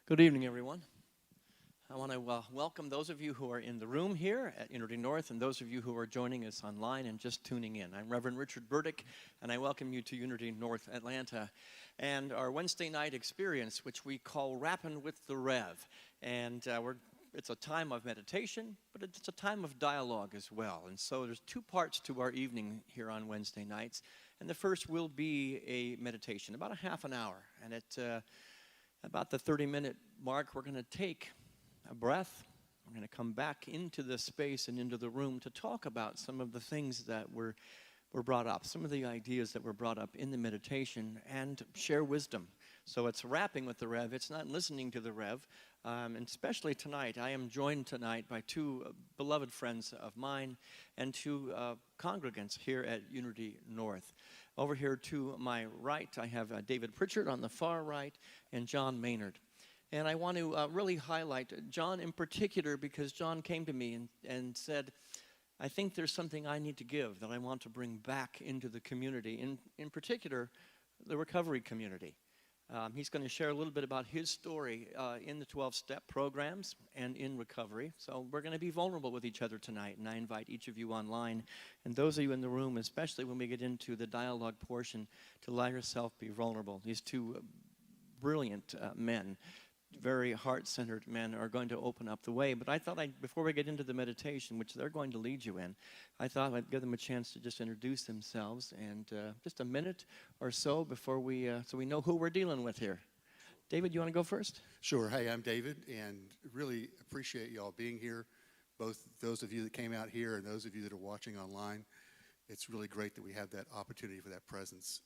Good evening, everyone. I want to welcome those of you who are in the room here at Unity North and those of you who are joining us online and just tuning in. I'm Reverend Richard Burdick, and I welcome you to Unity North Atlanta and our Wednesday night experience, which we call Rappin' with the Rev. And it's a time of meditation, but it's a time of dialogue as well. And so there's two parts to our evening here on Wednesday nights. And the first will be a meditation, about a half an hour. And at about the 30-minute mark, we're going to take a breath. We're going to come back into the space and into the room to talk about some of the things that were brought up, some of the ideas that were brought up in the meditation, and share wisdom. So it's rapping with the Rev. It's not listening to the Rev. And especially tonight, I am joined tonight by two beloved friends of mine and two congregants here at Unity North. Over here to my right, I have David Pritchard on the far right and John Maynard. And I want to really highlight John in particular because John came to me and said, I think there's something I need to give that I want to bring back into the community, in particular, the recovery community. He's going to share a little bit about his story in the 12-step programs and in recovery. So we're going to be vulnerable with each other tonight, and I invite each of you online, and those of you in the room, especially when we get into the dialogue portion, to allow yourself be vulnerable. These two brilliant men, very heart-centered men, are going to open up the way. But I thought before we get into the meditation, which they're going to lead you in, I thought I'd give them a chance to just introduce themselves and just a minute or so before so we know who we're dealing with here. David, you want to go first? Sure. Hey, I'm David, and really appreciate y'all being here, both those of you that came out here and those of you that are watching online. It's really great that we have that opportunity for that presence.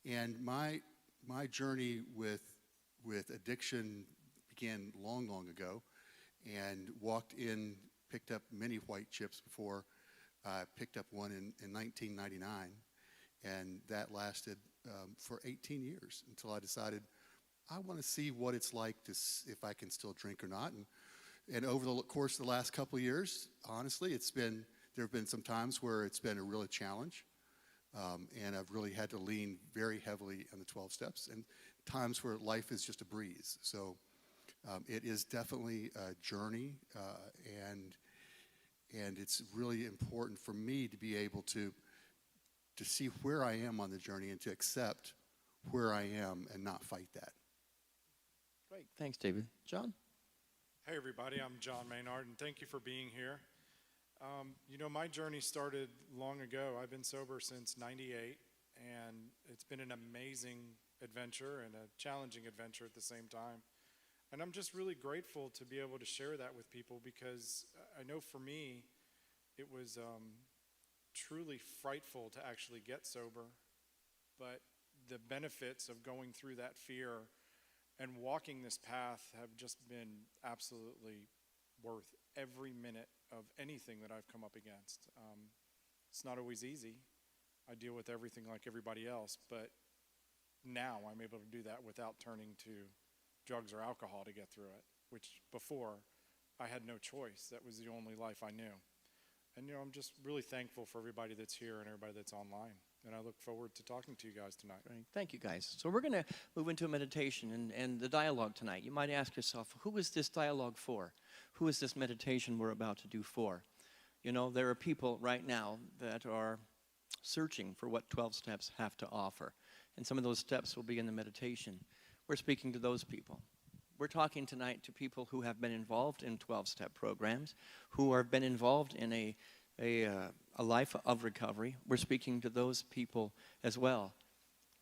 And my journey with addiction began long ago, and walked in, picked up many white chips before I picked up one in 1999, and that lasted for 18 years until I decided I want to see what it's like if I can still drink or not. And over the course of the last couple of years, honestly, there have been some times where it's been a real challenge, and I've really had to lean very heavily on the 12 steps, and times where life is just a breeze. So it is definitely a journey, and it's really important for me to be able to see where I am on the journey and to accept where I am and not fight that. Great. Thanks, David. John? Hey, everybody. I'm John Maynard, and thank you for being here. My journey started long ago. I've been sober since '98, and it's been an amazing adventure and a challenging adventure at the same time. And I'm just really grateful to be able to share that with people, because I know for me, it was truly frightful to actually get sober. But the benefits of going through that fear and walking this path have just been absolutely worth every minute of anything that I've come up against. It's not always easy. I deal with everything like everybody else, but now I'm able to do that without turning to drugs or alcohol to get through it, which before I had no choice. That was the only life I knew. And I'm just really thankful for everybody that's here and everybody that's online. And I look forward to talking to you guys tonight. Right. Thank you, guys. So we're going to move into a meditation and the dialogue tonight. You might ask yourself, who is this dialogue for? Who is this meditation we're about to do for? There are people right now that are searching for what 12 steps have to offer. And some of those steps will be in the meditation. We're speaking to those people. We're talking tonight to people who have been involved in 12-step programs, who have been involved in a life of recovery. We're speaking to those people as well.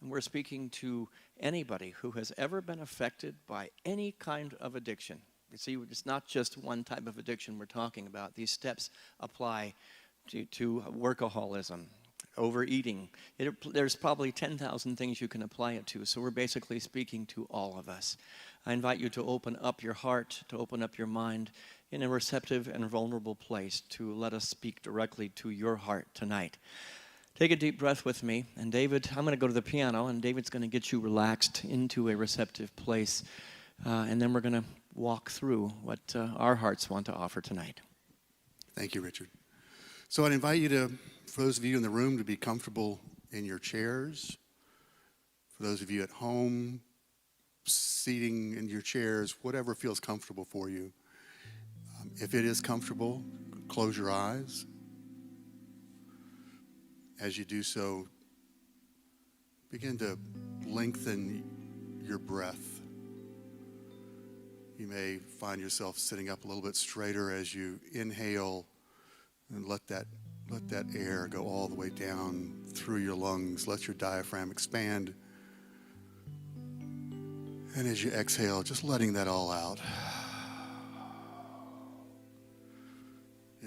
And we're speaking to anybody who has ever been affected by any kind of addiction. You see, it's not just one type of addiction we're talking about. These steps apply to workaholism, overeating. There's probably 10,000 things you can apply it to. So we're basically speaking to all of us. I invite you to open up your heart, to open up your mind in a receptive and vulnerable place to let us speak directly to your heart tonight. Take a deep breath with me. And David, I'm going to go to the piano, and David's going to get you relaxed into a receptive place. And then we're going to walk through what our hearts want to offer tonight. Thank you, Richard. So I'd invite you for those of you in the room, to be comfortable in your chairs. For those of you at home, seating in your chairs, whatever feels comfortable for you. If it is comfortable, close your eyes. As you do so, begin to lengthen your breath. You may find yourself sitting up a little bit straighter as you inhale and let that air go all the way down through your lungs. Let your diaphragm expand. And as you exhale, just letting that all out.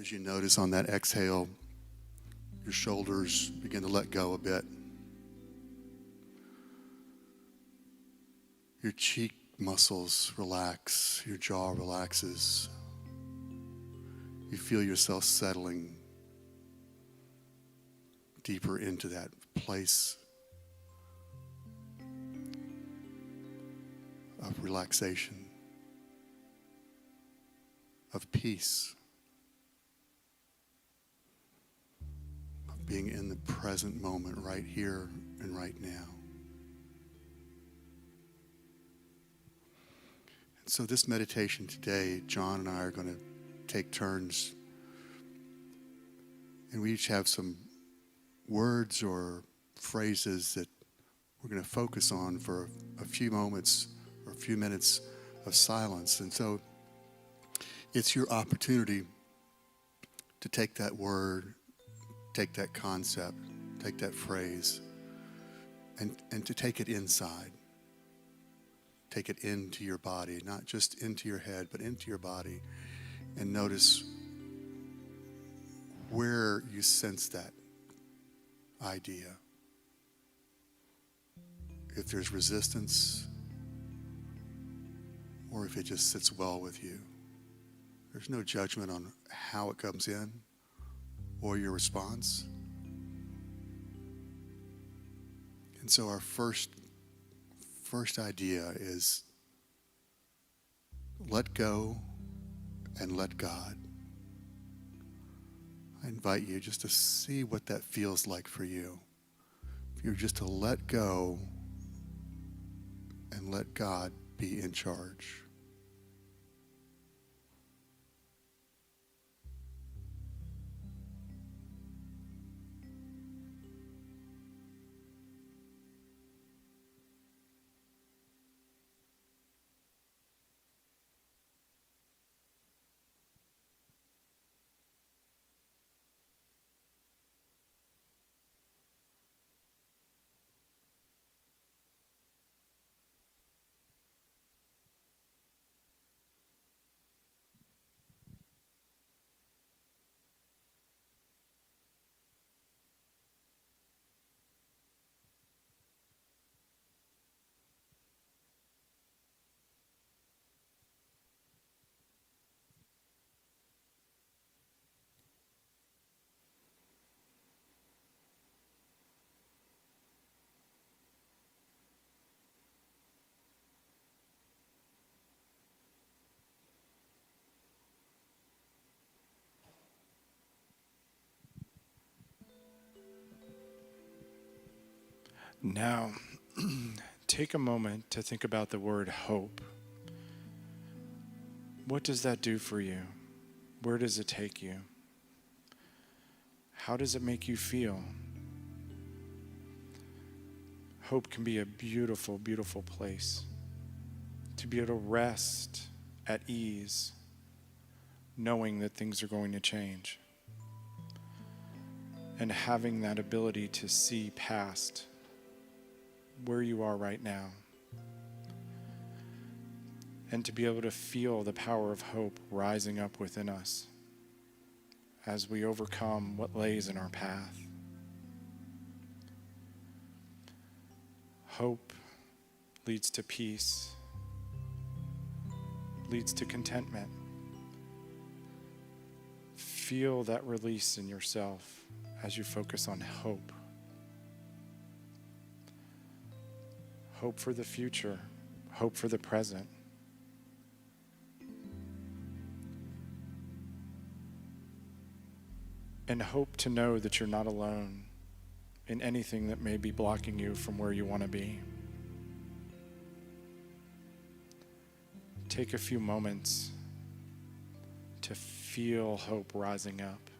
As you notice on that exhale, your shoulders begin to let go a bit. Your cheek muscles relax, your jaw relaxes. You feel yourself settling deeper into that place of relaxation, of peace, of being in the present moment right here and right now. And so this meditation today, John and I are going to take turns, and we each have some words or phrases that we're going to focus on for a few moments or a few minutes of silence. And so it's your opportunity to take that word, take that concept, take that phrase, and to take it inside. Take it into your body, not just into your head, but into your body. And notice where you sense that idea. If there's resistance, or if it just sits well with you. There's no judgment on how it comes in or your response. And so our first idea is let go and let God. I invite you just to see what that feels like for you. If you're just to let go and let God be in charge. Now, take a moment to think about the word hope. What does that do for you? Where does it take you? How does it make you feel? Hope can be a beautiful, beautiful place. To be able to rest at ease, knowing that things are going to change. And having that ability to see past where you are right now. And to be able to feel the power of hope rising up within us as we overcome what lays in our path. Hope leads to peace, leads to contentment. Feel that release in yourself as you focus on hope. Hope for the future, hope for the present. And hope to know that you're not alone in anything that may be blocking you from where you want to be. take a few moments to feel hope rising up.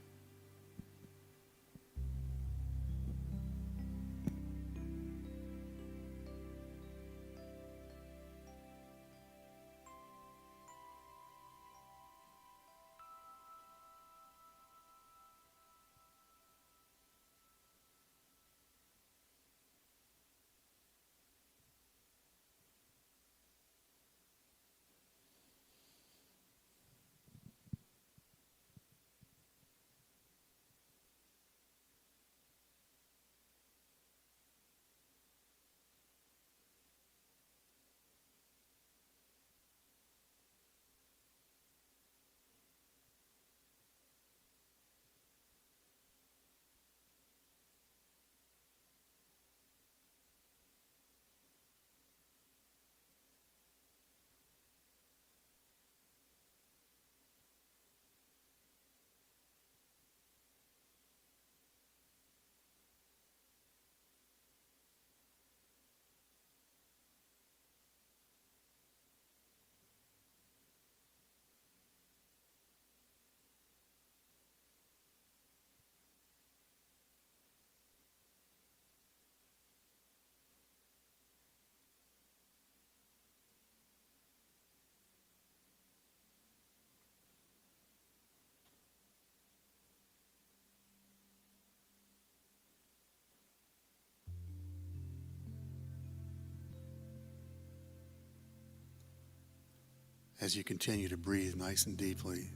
As you continue to breathe nice and deeply,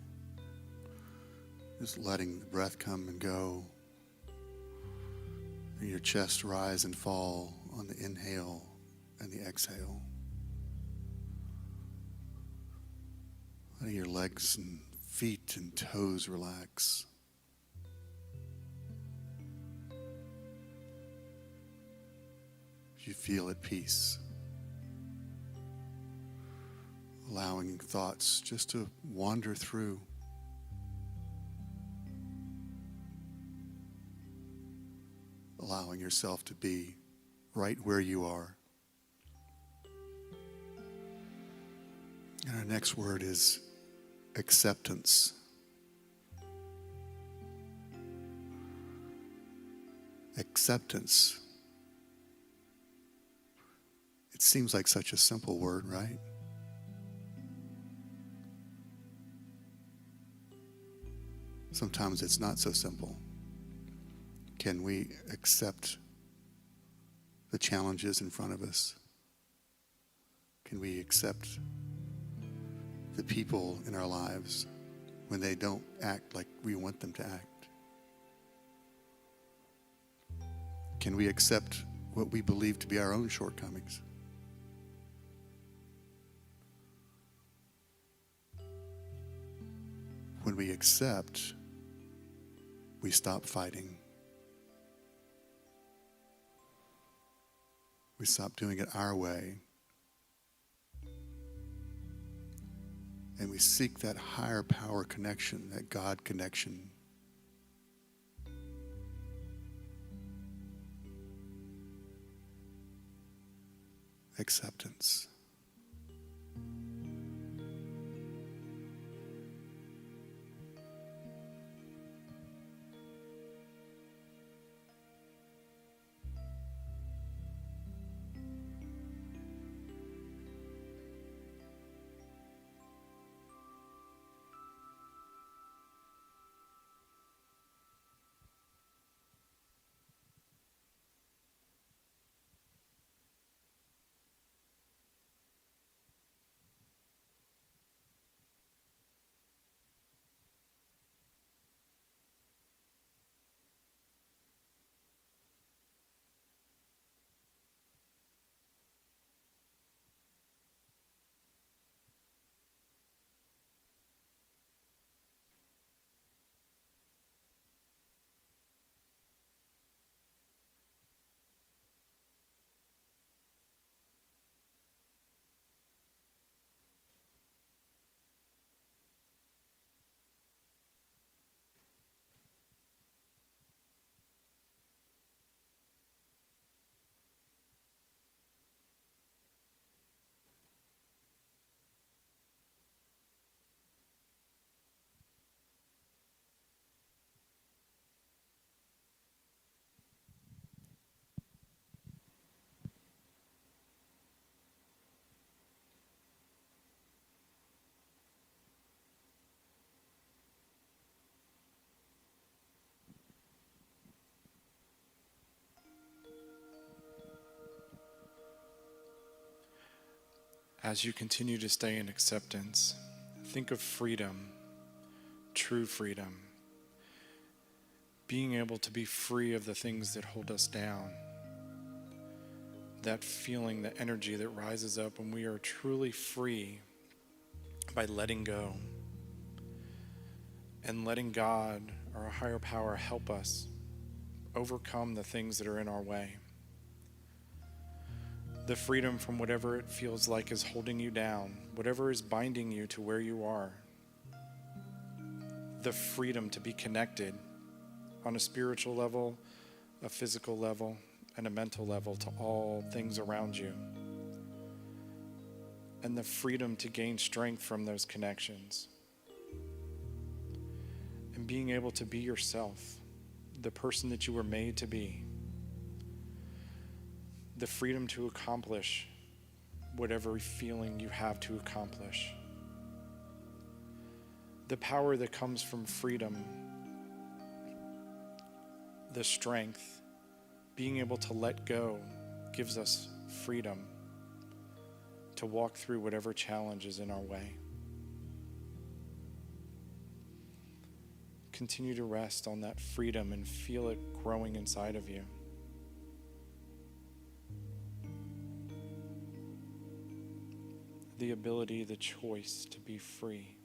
just letting the breath come and go, and your chest rise and fall on the inhale and the exhale. Letting your legs and feet and toes relax. You feel at peace. Allowing thoughts just to wander through. Allowing yourself to be right where you are. And our next word is acceptance. Acceptance. It seems like such a simple word, right? Sometimes it's not so simple. Can we accept the challenges in front of us? Can we accept the people in our lives when they don't act like we want them to act? Can we accept what we believe to be our own shortcomings? When we accept, we stop fighting. We stop doing it our way. And we seek that higher power connection, that God connection. Acceptance. as you continue to stay in acceptance, think of freedom, true freedom. Being able to be free of the things that hold us down. That feeling, the energy that rises up when we are truly free by letting go. And letting God, or a higher power, help us overcome the things that are in our way. The freedom from whatever it feels like is holding you down, whatever is binding you to where you are. The freedom to be connected on a spiritual level, a physical level, and a mental level to all things around you. And the freedom to gain strength from those connections. And being able to be yourself, the person that you were made to be. The freedom to accomplish whatever feeling you have to accomplish. The power that comes from freedom. The strength, being able to let go, gives us freedom to walk through whatever challenge is in our way. Continue to rest on that freedom and feel it growing inside of you. The ability, the choice to be free.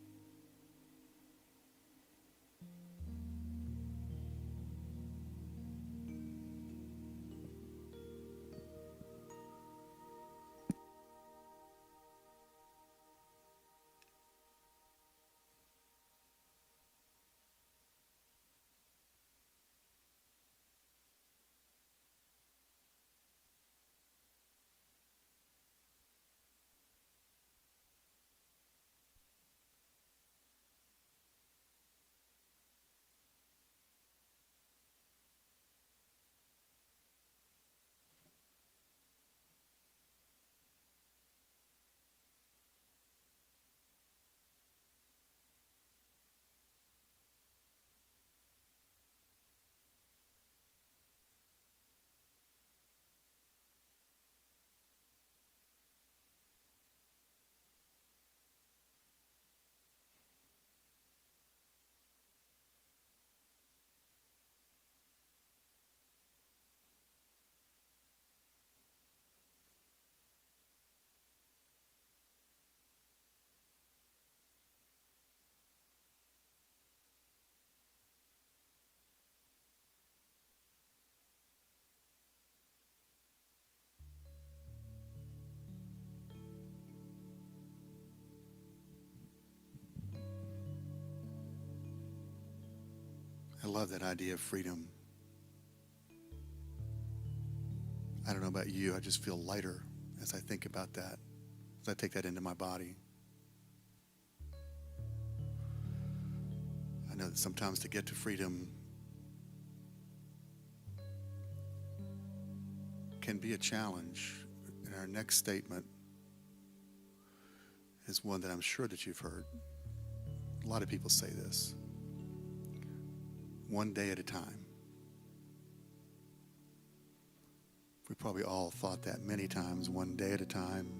I love that idea of freedom. I don't know about you, I just feel lighter as I think about that, as I take that into my body. I know that sometimes to get to freedom can be a challenge. And our next statement is one that I'm sure that you've heard. A lot of people say this. One day at a time. We probably all thought that many times, one day at a time.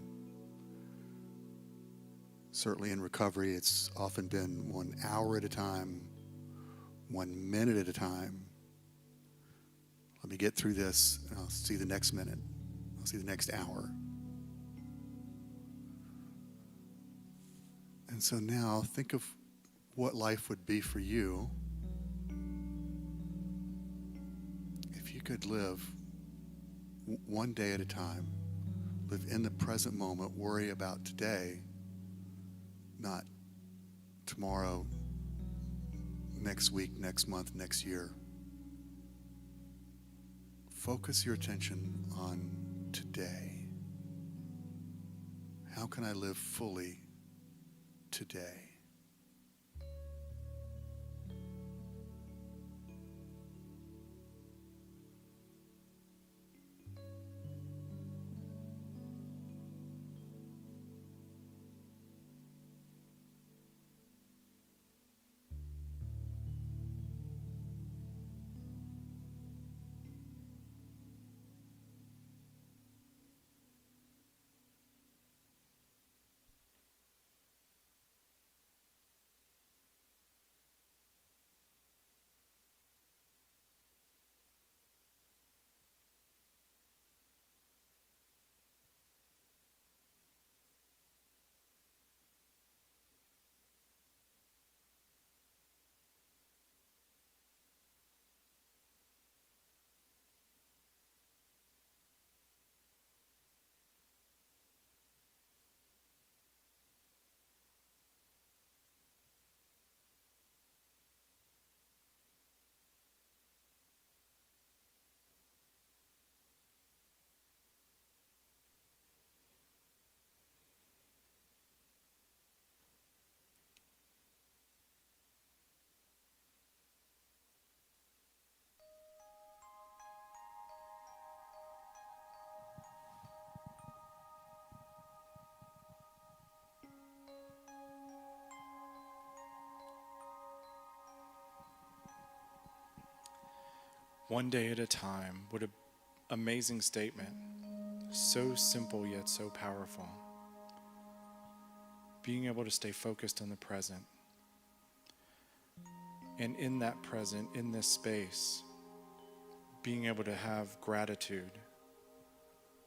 Certainly in recovery, it's often been 1 hour at a time, 1 minute at a time. Let me get through this, and I'll see the next minute. I'll see the next hour. And so now think of what life would be for you if you could live one day at a time, live in the present moment, worry about today, not tomorrow, next week, next month, next year. Focus your attention on today. How can I live fully today? One day at a time. What an amazing statement. So simple yet so powerful. Being able to stay focused on the present. And in that present, in this space, being able to have gratitude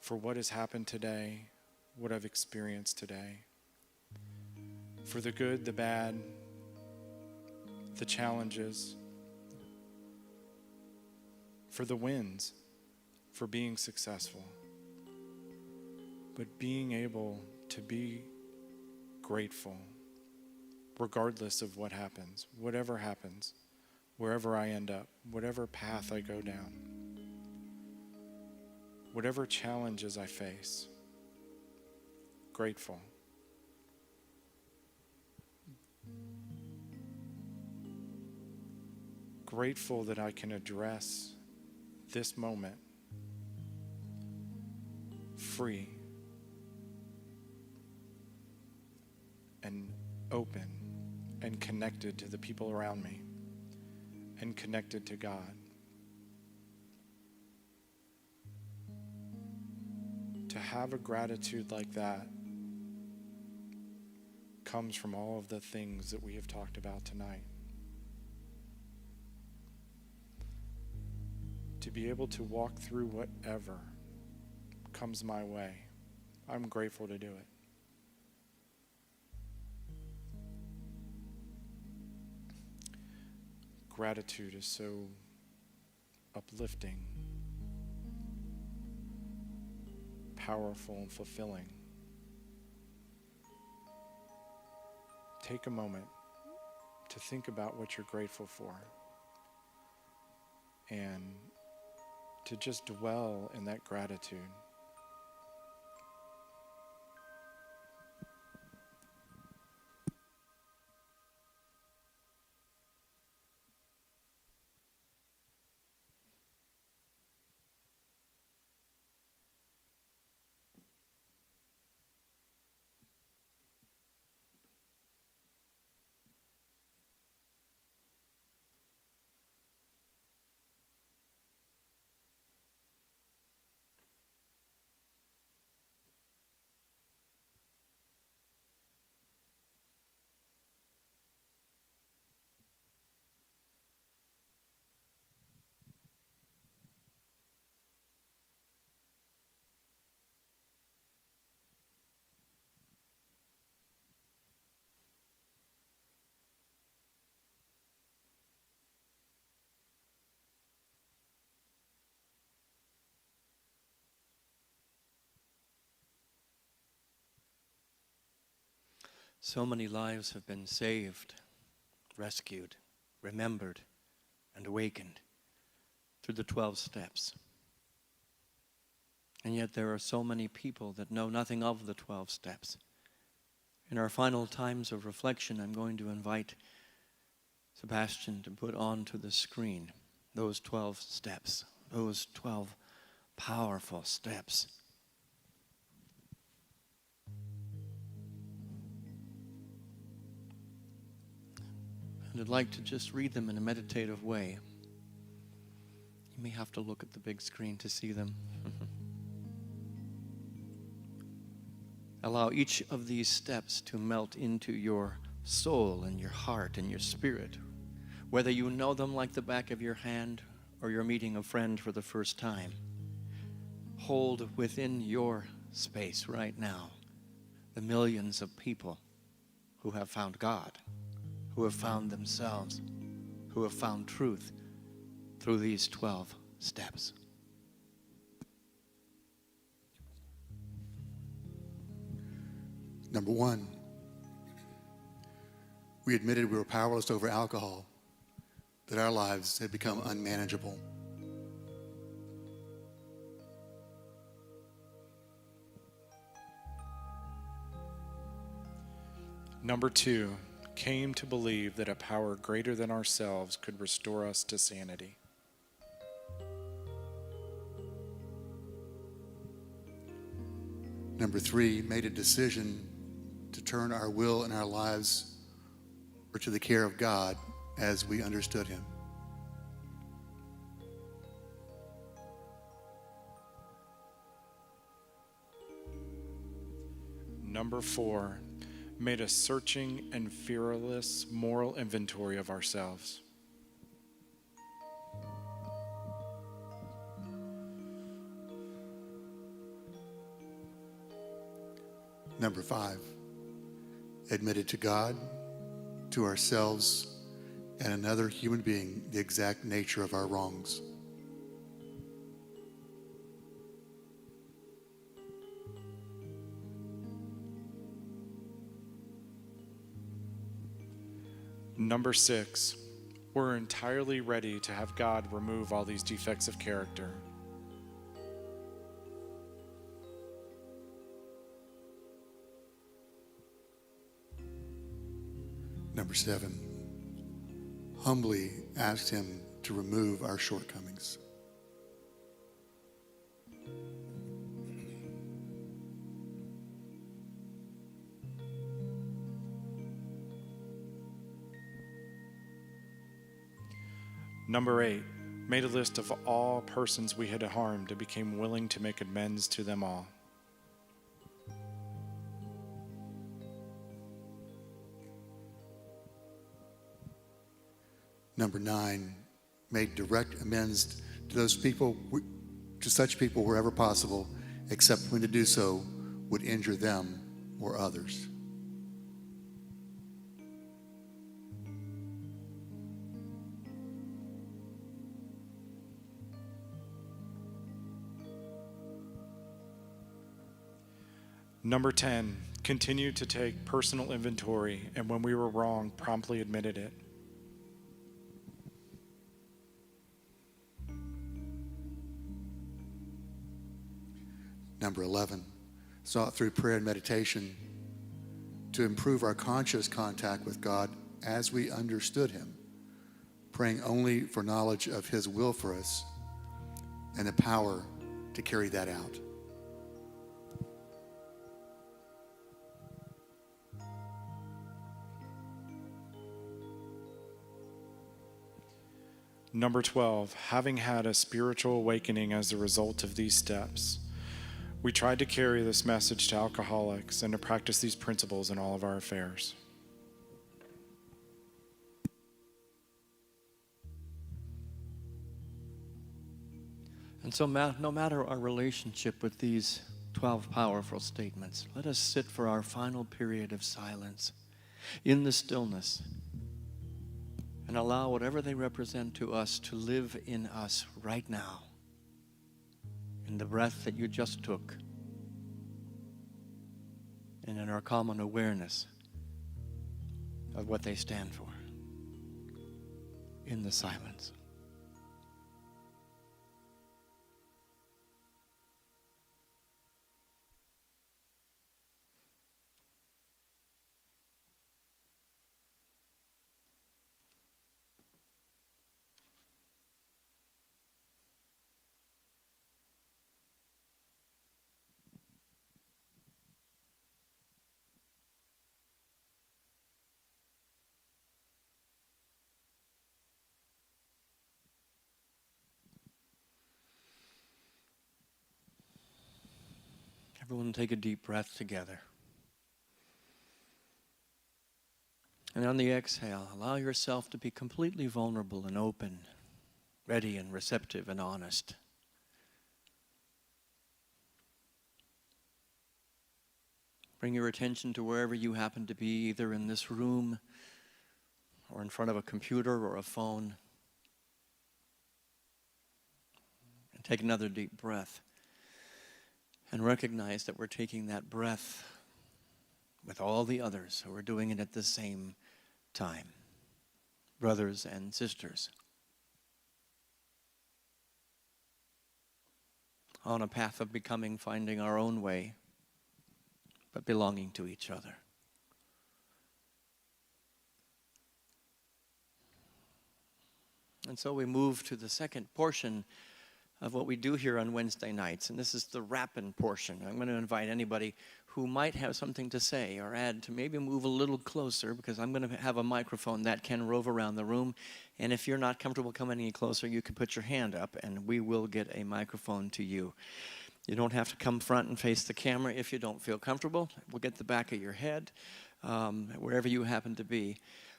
for what has happened today, what I've experienced today, for the good, the bad, the challenges, for the wins, for being successful, but being able to be grateful regardless of what happens, whatever happens, wherever I end up, whatever path I go down, whatever challenges I face, grateful. Grateful that I can address this moment free and open and connected to the people around me and connected to God. To have a gratitude like that comes from all of the things that we have talked about tonight. To be able to walk through whatever comes my way, I'm grateful to do it. Gratitude is so uplifting, powerful, and fulfilling. Take a moment to think about what you're grateful for and to just dwell in that gratitude. So many lives have been saved, rescued, remembered, and awakened through the 12 steps. And yet there are so many people that know nothing of the 12 steps. In our final times of reflection, I'm going to invite Sebastian to put onto the screen those 12 steps, those 12 powerful steps. And I'd like to just read them in a meditative way. You may have to look at the big screen to see them. Allow each of these steps to melt into your soul and your heart and your spirit. Whether you know them like the back of your hand or you're meeting a friend for the first time, hold within your space right now the millions of people who have found God, who have found themselves, who have found truth through these 12 steps. Number one, we admitted we were powerless over alcohol, that our lives had become unmanageable. Number 2, came to believe that a power greater than ourselves could restore us to sanity. Number 3, made a decision to turn our will and our lives over to the care of God as we understood Him. number 4, made a searching and fearless moral inventory of ourselves. Number 5, admitted to God, to ourselves, and another human being the exact nature of our wrongs. Number 6, we're entirely ready to have God remove all these defects of character. Number 7, humbly asked him to remove our shortcomings. Number 8, made a list of all persons we had harmed and became willing to make amends to them all. Number 9, made direct amends to those people, to such people wherever possible, except when to do so would injure them or others. Number 10, continued to take personal inventory, and when we were wrong, promptly admitted it. Number 11, sought through prayer and meditation to improve our conscious contact with God as we understood him, praying only for knowledge of his will for us and the power to carry that out. Number 12, having had a spiritual awakening as a result of these steps, we tried to carry this message to alcoholics and to practice these principles in all of our affairs. And so no matter our relationship with these 12 powerful statements, let us sit for our final period of silence in the stillness and allow whatever they represent to us to live in us right now, in the breath that you just took, and in our common awareness of what they stand for in the silence. Everyone take a deep breath together. And on the exhale, allow yourself to be completely vulnerable and open, ready and receptive and honest. Bring your attention to wherever you happen to be, either in this room or in front of a computer or a phone. And take another deep breath. And recognize that we're taking that breath with all the others who are doing it at the same time, brothers and sisters, on a path of becoming, finding our own way, but belonging to each other. And so we move to the second portion of what we do here on Wednesday nights, and this is the wrapping portion. I'm going to invite anybody who might have something to say or add to maybe move a little closer, because I'm going to have a microphone that can rove around the room, and if you're not comfortable coming any closer, you can put your hand up and we will get a microphone to you. You don't have to come front and face the camera if you don't feel comfortable. We'll get the back of your head, wherever you happen to be.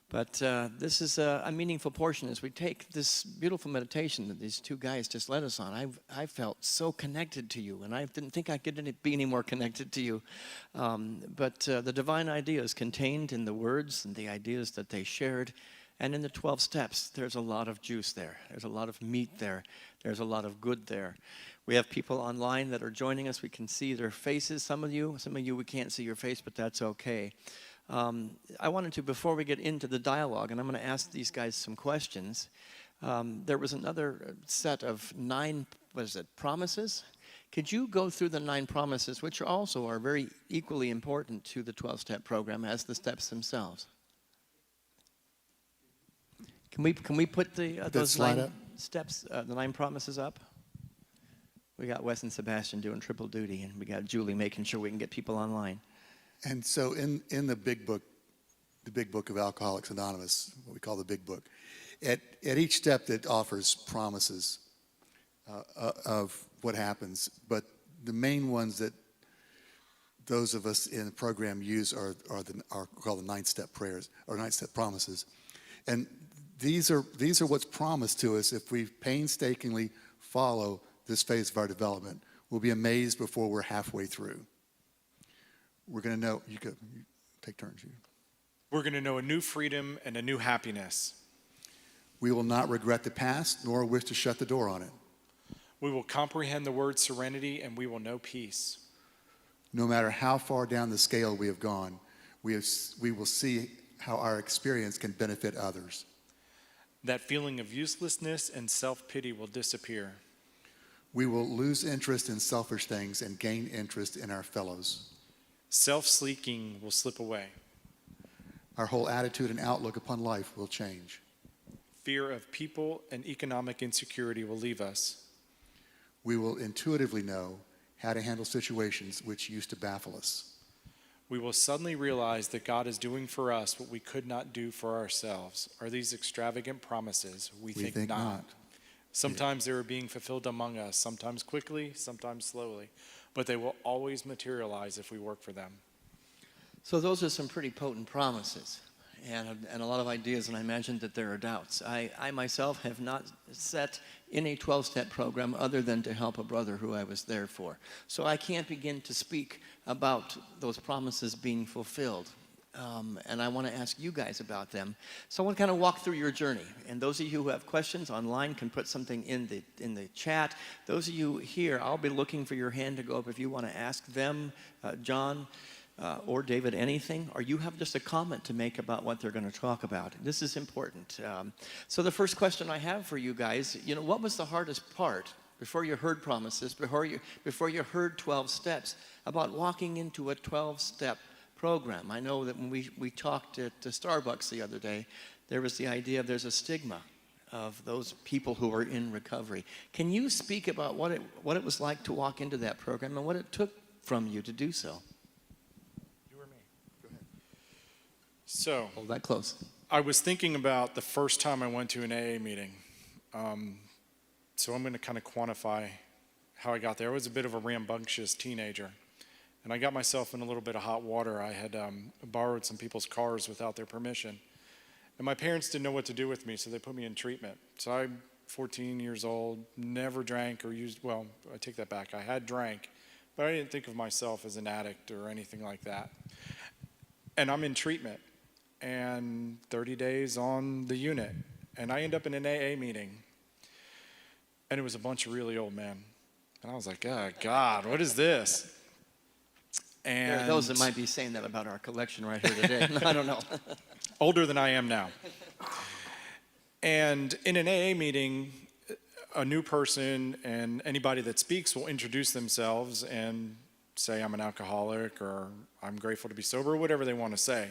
But this is a meaningful portion as we take this beautiful meditation that these two guys just led us on. I felt so connected to you, and I didn't think I could be any more connected to you. But the divine ideas contained in the words and the ideas that they shared, and in the 12 steps, there's a lot of juice there. There's a lot of meat there. There's a lot of good there. We have people online that are joining us. We can see their faces, some of you we can't see your face, but that's okay. I wanted to, before we get into the dialogue, and I'm going to ask these guys some questions, there was another set of 9, promises? Could you go through the 9 promises, which also are very equally important to the 12-step program as the steps themselves? Can we put those 9 steps, the 9 promises up? We got Wes and Sebastian doing triple duty, and we got Julie making sure we can get people online. And so in the big book of Alcoholics Anonymous, what we call the big book, at each step it offers promises of what happens. But the main ones that those of us in the program use are called the 9-step prayers or 9-step promises. And these are what's promised to us if we painstakingly follow this phase of our development. We'll be amazed before we're halfway through. We're going to know, you take turns. We're going to know a new freedom and a new happiness. We will not regret the past, nor wish to shut the door on it. We will comprehend the word serenity, and we will know peace. No matter how far down the scale we have gone, we will see how our experience can benefit others. That feeling of uselessness and self-pity will disappear. We will lose interest in selfish things and gain interest in our fellows. Self-seeking will slip away. Our whole attitude and outlook upon life will change. Fear of people and economic insecurity will leave us. We will intuitively know how to handle situations which used to baffle us. We will suddenly realize that God is doing for us what we could not do for ourselves. Are these extravagant promises? We think not. Sometimes they are being fulfilled among us, sometimes quickly, sometimes slowly, but they will always materialize if we work for them. So those are some pretty potent promises and a lot of ideas, and I imagine that there are doubts. I myself have not sat in a 12-step program other than to help a brother who I was there for. So I can't begin to speak about those promises being fulfilled. And I want to ask you guys about them. So I want to kind of walk through your journey. And those of you who have questions online can put something in the chat. Those of you here, I'll be looking for your hand to go up if you want to ask them, John, or David, anything, or you have just a comment to make about what they're going to talk about. This is important. So the first question I have for you guys, what was the hardest part before you heard promises, before you heard 12 steps, about walking into a 12-step program? I know that when we talked at Starbucks the other day, there was the idea there's a stigma of those people who are in recovery. Can you speak about what it was like to walk into that program and what it took from you to do so? You or me? Go ahead. So, Hold that close. I was thinking about the first time I went to an AA meeting. So I'm going to kind of quantify how I got there. I was a bit of a rambunctious teenager. And I got myself in a little bit of hot water. I had borrowed some people's cars without their permission. And my parents didn't know what to do with me, so they put me in treatment. So I'm 14 years old, never drank or used, well, I take that back. I had drank, but I didn't think of myself as an addict or anything like that. And I'm in treatment, and 30 days on the unit. And I end up in an AA meeting, and it was a bunch of really old men. And I was like, oh, God, what is this? And there are those that might be saying that about our collection right here today. I don't know. Older than I am now. And in an AA meeting, a new person and anybody that speaks will introduce themselves and say, I'm an alcoholic, or I'm grateful to be sober, or whatever they want to say.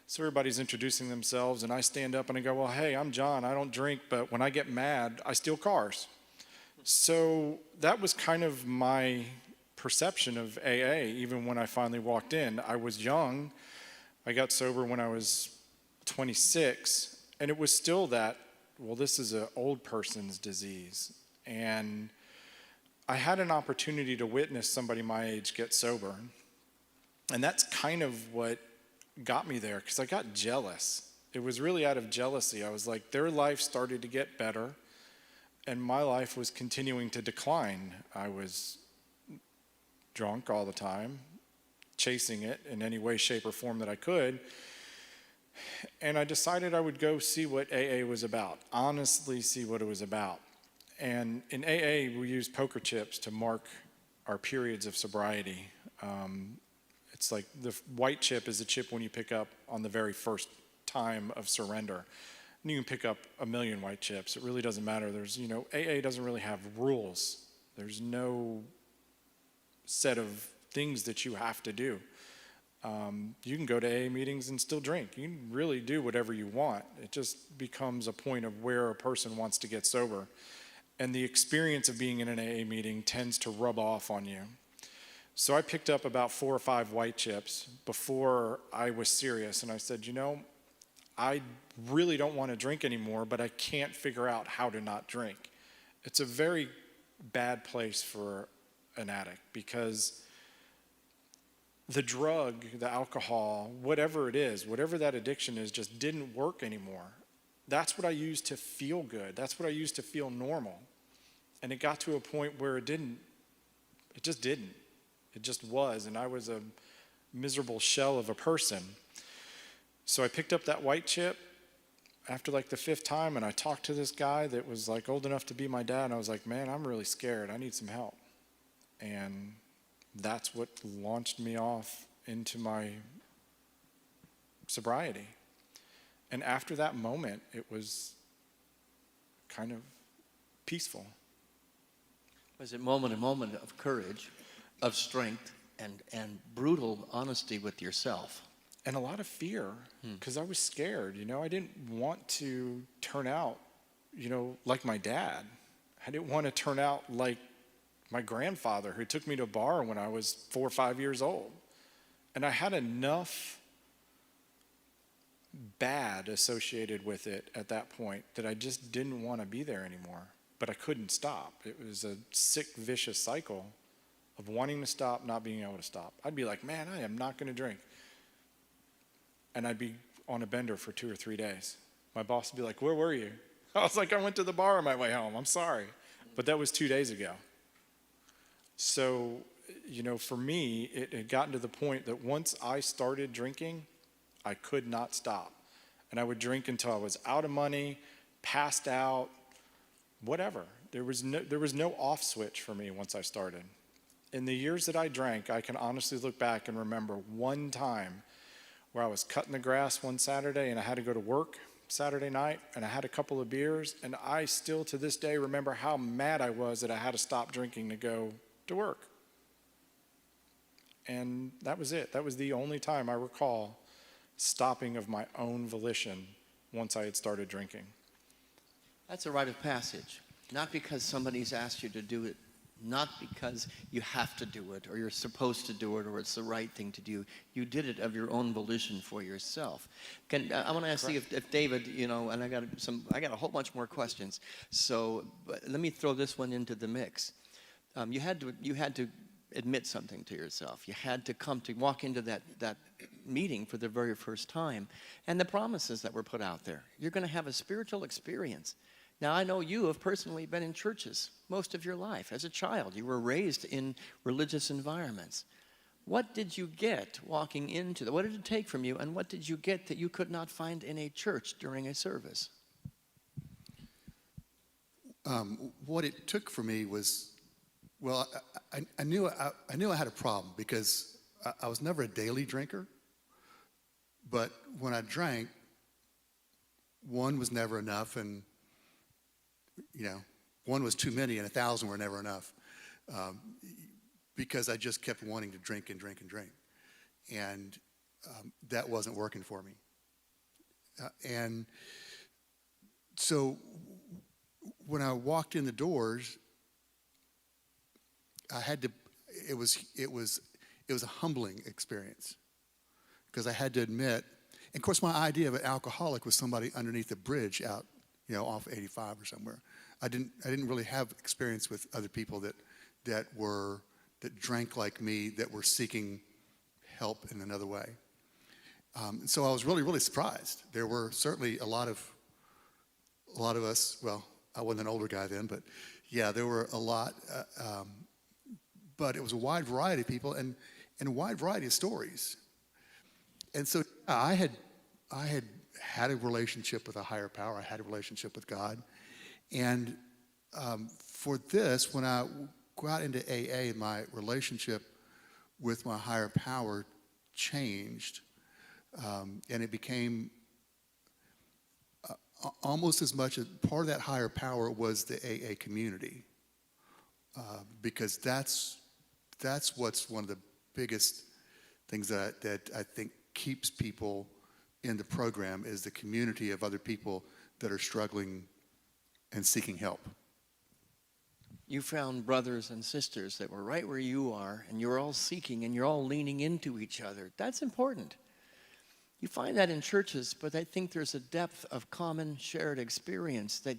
So everybody's introducing themselves, and I stand up and I go, well, hey, I'm John. I don't drink, but when I get mad, I steal cars. So that was kind of my perception of AA, even when I finally walked in. I was young. I got sober when I was 26, and it was still that, well, this is an old person's disease. And I had an opportunity to witness somebody my age get sober. And that's kind of what got me there, because I got jealous. It was really out of jealousy. I was like, their life started to get better, and my life was continuing to decline. I was drunk all the time, chasing it in any way, shape, or form that I could. And I decided I would go see what AA was about, honestly see what it was about. And in AA, we use poker chips to mark our periods of sobriety. It's like the white chip is a chip when you pick up on the very first time of surrender. And you can pick up 1,000,000 white chips. It really doesn't matter. There's, AA doesn't really have rules. There's no set of things that you have to do. You can go to AA meetings and still drink. You can really do whatever you want. It just becomes a point of where a person wants to get sober. And the experience of being in an AA meeting tends to rub off on you. So I picked up about 4 or 5 white chips before I was serious. And I said, I really don't want to drink anymore, but I can't figure out how to not drink. It's a very bad place for an addict, because the drug, the alcohol, whatever it is, whatever that addiction is, just didn't work anymore. That's what I used to feel good. That's what I used to feel normal. And it got to a point where it just didn't. It just was, and I was a miserable shell of a person. So I picked up that white chip after like the 5th time, and I talked to this guy that was like old enough to be my dad, and I was like, man, I'm really scared. I need some help. And that's what launched me off into my sobriety. And after that moment, it was kind of peaceful. Was it a moment of courage, of strength, and brutal honesty with yourself? And a lot of fear, because I was scared. I didn't want to turn out, like my dad. I didn't want to turn out like my grandfather, who took me to a bar when I was 4 or 5 years old. And I had enough bad associated with it at that point that I just didn't want to be there anymore. But I couldn't stop. It was a sick, vicious cycle of wanting to stop, not being able to stop. I'd be like, man, I am not going to drink. And I'd be on a bender for 2 or 3 days. My boss would be like, where were you? I was like, I went to the bar on my way home. I'm sorry. But that was 2 days ago. So, for me, it had gotten to the point that once I started drinking, I could not stop. And I would drink until I was out of money, passed out, whatever. There was no off switch for me once I started. In the years that I drank, I can honestly look back and remember one time where I was cutting the grass one Saturday and I had to go to work Saturday night, and I had a couple of beers, and I still to this day remember how mad I was that I had to stop drinking to go to work. And that was it. That was the only time I recall stopping of my own volition once I had started drinking. That's a rite of passage. Not because somebody's asked you to do it, not because you have to do it or you're supposed to do it or it's the right thing to do. You did it of your own volition for yourself. I want to ask you if David, and I got a whole bunch more questions. So but let me throw this one into the mix. You had to admit something to yourself. You had to walk into that meeting for the very first time, and the promises that were put out there. You're going to have a spiritual experience. Now, I know you have personally been in churches most of your life. As a child, you were raised in religious environments. What did you get walking into that? What did it take from you, and what did you get that you could not find in a church during a service? What it took for me was, well, I knew I had a problem because I was never a daily drinker. But when I drank, one was never enough, and one was too many, and 1,000 were never enough, because I just kept wanting to drink and drink and drink, and that wasn't working for me. And so when I walked in the doors, I had to. It was a humbling experience, because I had to admit. And of course, my idea of an alcoholic was somebody underneath a bridge out, off 85 or somewhere. I didn't really have experience with other people that that drank like me, that were seeking help in another way. And so I was really, really surprised. There were certainly a lot of us. Well, I wasn't an older guy then, but yeah, there were a lot. But it was a wide variety of people and a wide variety of stories. And so I had a relationship with a higher power. I had a relationship with God. And for this, when I got into AA, my relationship with my higher power changed. And it became almost as much a part of that higher power was the AA community. Because that's what's one of the biggest things that I think keeps people in the program, is the community of other people that are struggling and seeking help. You found brothers and sisters that were right where you are, and you're all seeking and you're all leaning into each other. That's important. You find that in churches, but I think there's a depth of common shared experience that,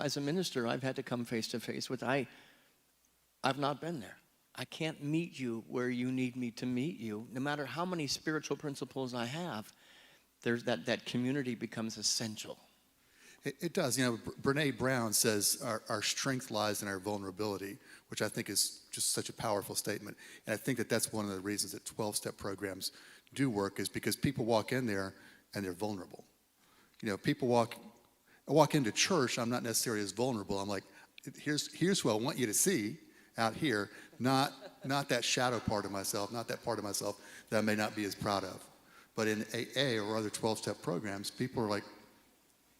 as a minister, I've had to come face to face with. I've not been there. I can't meet you where you need me to meet you. No matter how many spiritual principles I have, there's that community becomes essential. It does. Brene Brown says our strength lies in our vulnerability, which I think is just such a powerful statement. And I think that's one of the reasons that 12-step programs do work, is because people walk in there and they're vulnerable. I walk into church, I'm not necessarily as vulnerable. I'm like, here's who I want you to see out here, not that shadow part of myself, not that part of myself that I may not be as proud of. But in AA or other 12-step programs, people are like,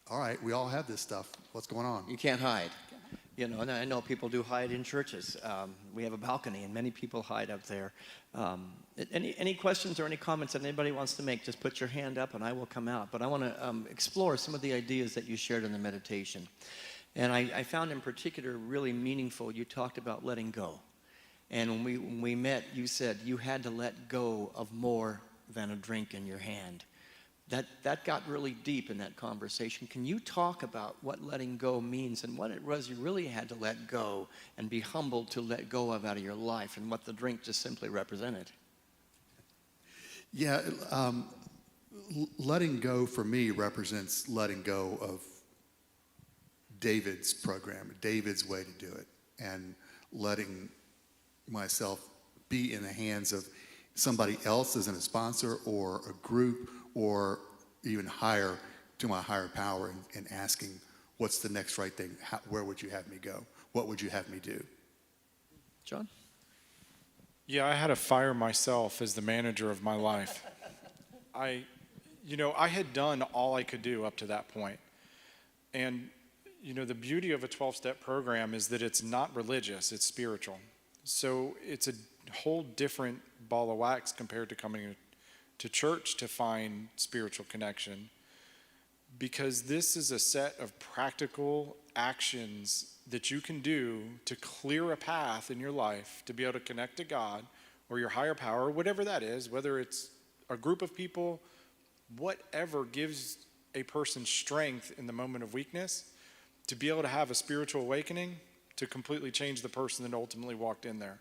all right, we all have this stuff. What's going on? You can't hide. And I know people do hide in churches. We have a balcony, and many people hide up there. Any questions or any comments that anybody wants to make, just put your hand up and I will come out. But I want to explore some of the ideas that you shared in the meditation. And I found in particular really meaningful, you talked about letting go. And when we met, you said you had to let go of more than a drink in your hand. That got really deep in that conversation. Can you talk about what letting go means and what it was you really had to let go and be humbled to let go of out of your life, and what the drink just simply represented? Yeah, letting go for me represents letting go of David's program, David's way to do it, and letting myself be in the hands of somebody else as a sponsor or a group, or even higher, to my higher power, and asking, what's the next right thing? Where would you have me go? What would you have me do? John? Yeah, I had to fire myself as the manager of my life. I had done all I could do up to that point. And, the beauty of a 12-step program is that it's not religious, it's spiritual. So it's a whole different ball of wax compared to coming to church to find spiritual connection, because this is a set of practical actions that you can do to clear a path in your life to be able to connect to God or your higher power, whatever that is, whether it's a group of people, whatever gives a person strength in the moment of weakness to be able to have a spiritual awakening to completely change the person that ultimately walked in there.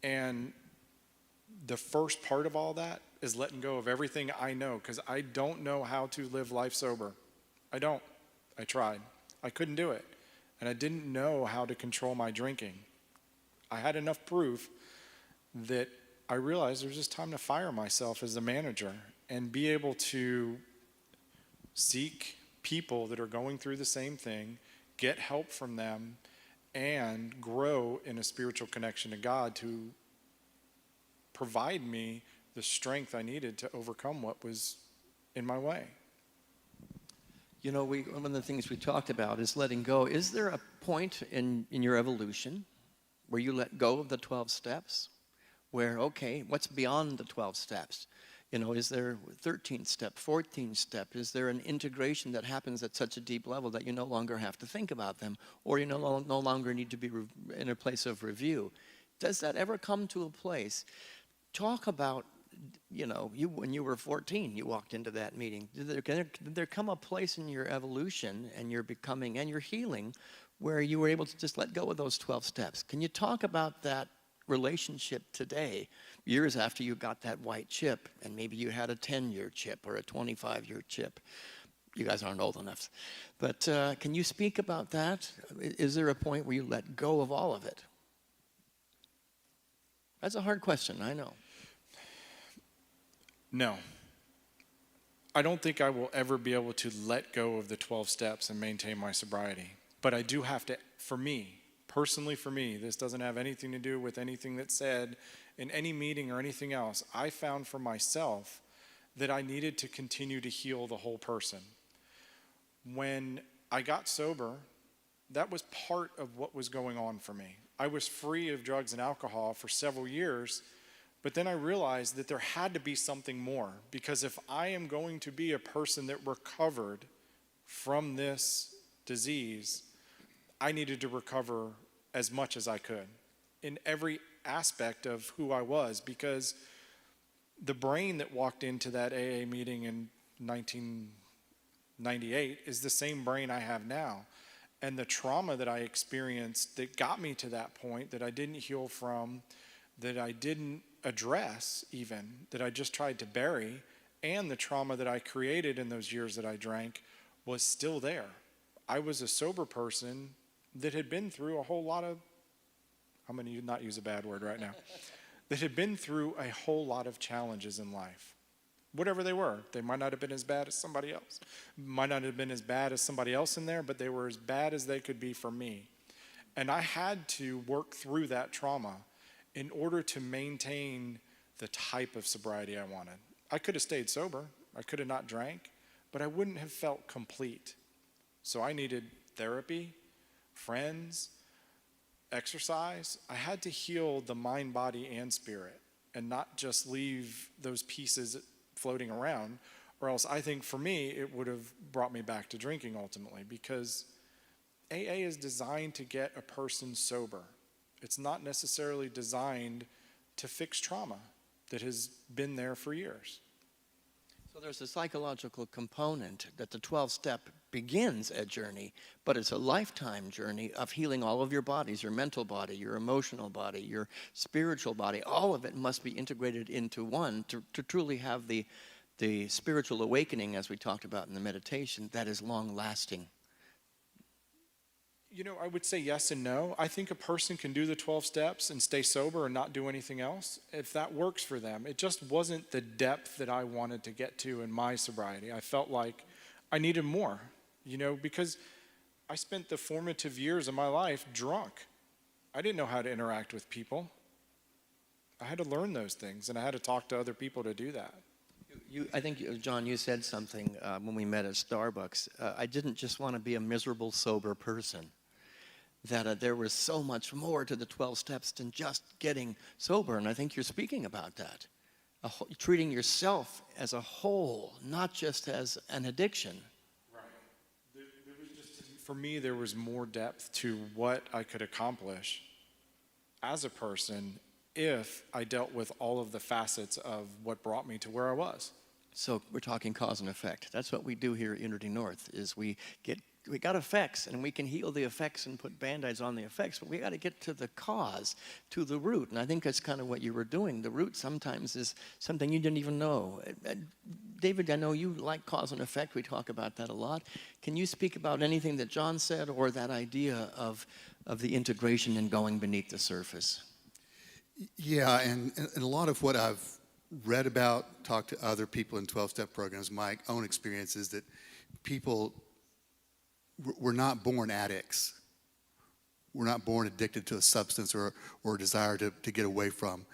And the first part of all that is letting go of everything I know, because I don't know how to live life sober. I don't. I tried. I couldn't do it. And I didn't know how to control my drinking. I had enough proof that I realized it was just time to fire myself as the manager and be able to seek people that are going through the same thing, get help from them, and grow in a spiritual connection to God to provide me the strength I needed to overcome what was in my way. One of the things we talked about is letting go. Is there a point in your evolution where you let go of the 12 steps? Where, okay, what's beyond the 12 steps? Is there 13th step, 14th step? Is there an integration that happens at such a deep level that you no longer have to think about them, or you no longer need to be in a place of review? Does that ever come to a place? Talk about, when you were 14, you walked into that meeting. Did there come a place in your evolution and your becoming and your healing where you were able to just let go of those 12 steps. Can you talk about that relationship today, years after you got that white chip, and maybe you had a 10-year chip or a 25-year chip? You guys aren't old enough. But can you speak about that? Is there a point where you let go of all of it? That's a hard question, I know. No. I don't think I will ever be able to let go of the 12 steps and maintain my sobriety. But I do have to, for me, personally for me, this doesn't have anything to do with anything that's said in any meeting or anything else. I found for myself that I needed to continue to heal the whole person. When I got sober, that was part of what was going on for me. I was free of drugs and alcohol for several years, but then I realized that there had to be something more, because if I am going to be a person that recovered from this disease, I needed to recover as much as I could in every aspect of who I was, because the brain that walked into that AA meeting in 1998 is the same brain I have now. And the trauma that I experienced that got me to that point, that I didn't heal from, that I didn't address even, that I just tried to bury, and the trauma that I created in those years that I drank was still there. I was a sober person that had been through a whole lot of, I'm going to not use a bad word right now, that had been through a whole lot of challenges in life. Whatever they were. They might not have been as bad as somebody else. Might not have been as bad as somebody else in there, but they were as bad as they could be for me. And I had to work through that trauma in order to maintain the type of sobriety I wanted. I could have stayed sober. I could have not drank, but I wouldn't have felt complete. So I needed therapy, friends, exercise. I had to heal the mind, body, and spirit, and not just leave those pieces floating around, or else I think for me it would have brought me back to drinking ultimately, because AA is designed to get a person sober. It's not necessarily designed to fix trauma that has been there for years. So there's a psychological component that the 12-step begins a journey, but it's a lifetime journey of healing all of your bodies, your mental body, your emotional body, your spiritual body. All of it must be integrated into one to truly have the spiritual awakening, as we talked about in the meditation, that is long-lasting. You know, I would say yes and no. I think a person can do the 12 steps and stay sober and not do anything else if that works for them. It just wasn't the depth that I wanted to get to in my sobriety. I felt like I needed more, you know, because I spent the formative years of my life drunk. I didn't know how to interact with people. I had to learn those things, and I had to talk to other people to do that. I think, John, you said something when we met at Starbucks. I didn't just want to be a miserable, sober person. That there was so much more to the 12 steps than just getting sober. And I think you're speaking about that. Treating yourself as a whole, not just as an addiction. Right. There was just, for me, there was more depth to what I could accomplish as a person if I dealt with all of the facets of what brought me to where I was. So we're talking cause and effect. That's what we do here at Unity North, is we got effects, and we can heal the effects and put Band-Aids on the effects, but we got to get to the cause, to the root. And I think that's kind of what you were doing. The root sometimes is something you didn't even know. David, I know you like cause and effect. We talk about that a lot. Can you speak about anything that John said, or that idea of the integration and going beneath the surface? Yeah, and a lot of what I've read about, talked to other people in 12-step programs, my own experience is that people, we're not born addicts. We're not born addicted to a substance or a desire to get away from.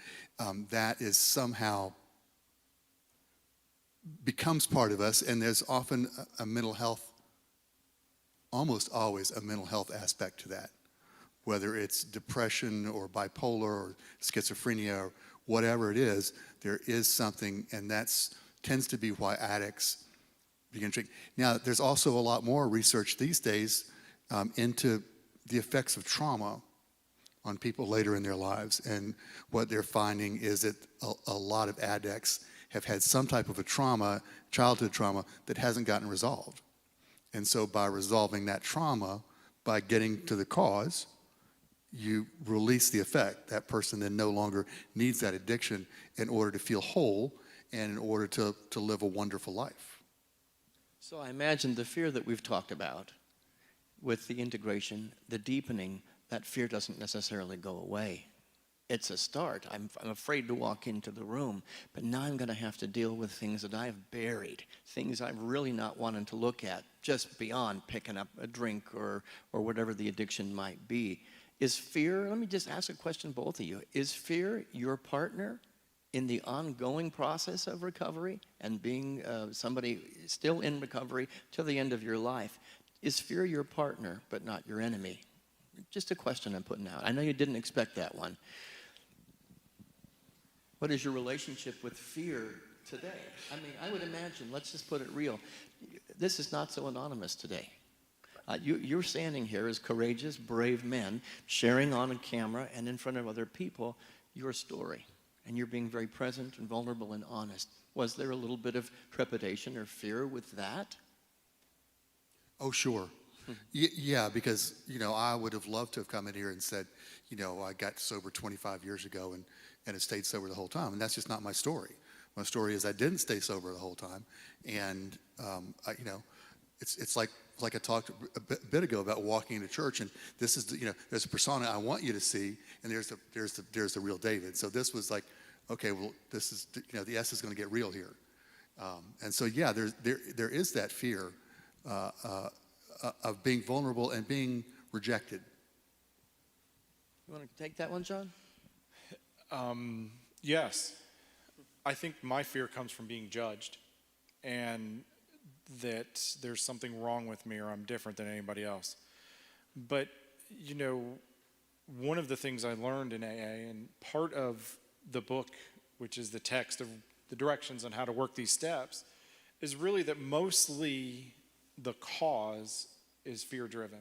That is somehow becomes part of us, and there's often a mental health, almost always a mental health aspect to that. Whether it's depression or bipolar or schizophrenia or whatever it is, there is something, and that tends to be why addicts begin drinking. Now, there's also a lot more research these days into the effects of trauma on people later in their lives, and what they're finding is that a lot of addicts have had some type of a trauma, childhood trauma, that hasn't gotten resolved. And so by resolving that trauma, by getting to the cause, you release the effect. That person then no longer needs that addiction in order to feel whole and in order to live a wonderful life. So I imagine the fear that we've talked about with the integration, the deepening, that fear doesn't necessarily go away. It's a start. I'm afraid to walk into the room, but now I'm going to have to deal with things that I've buried, things I've really not wanted to look at, just beyond picking up a drink or whatever the addiction might be. Is fear, let me just ask a question, both of you, is fear your partner in the ongoing process of recovery and being somebody still in recovery till the end of your life? Is fear your partner but not your enemy? Just a question I'm putting out. I know you didn't expect that one. What is your relationship with fear today? I mean, I would imagine, let's just put it real, this is not so anonymous today. You're standing here as courageous, brave men, sharing on a camera and in front of other people your story. And you're being very present and vulnerable and honest. Was there a little bit of trepidation or fear with that? Oh, sure. Yeah, because, I would have loved to have come in here and said, I got sober 25 years ago and have stayed sober the whole time. And that's just not my story. My story is I didn't stay sober the whole time. And, it's like I talked a bit ago about walking into church, and this is, there's a persona I want you to see, and there's the real David. So this was like, okay, well, this is, the S is going to get real here. And so, yeah, there is that fear of being vulnerable and being rejected. You want to take that one, John? Yes. I think my fear comes from being judged, and that there's something wrong with me or I'm different than anybody else. But, one of the things I learned in AA, and part of the book, which is the text of the directions on how to work these steps, is really that mostly the cause is fear-driven.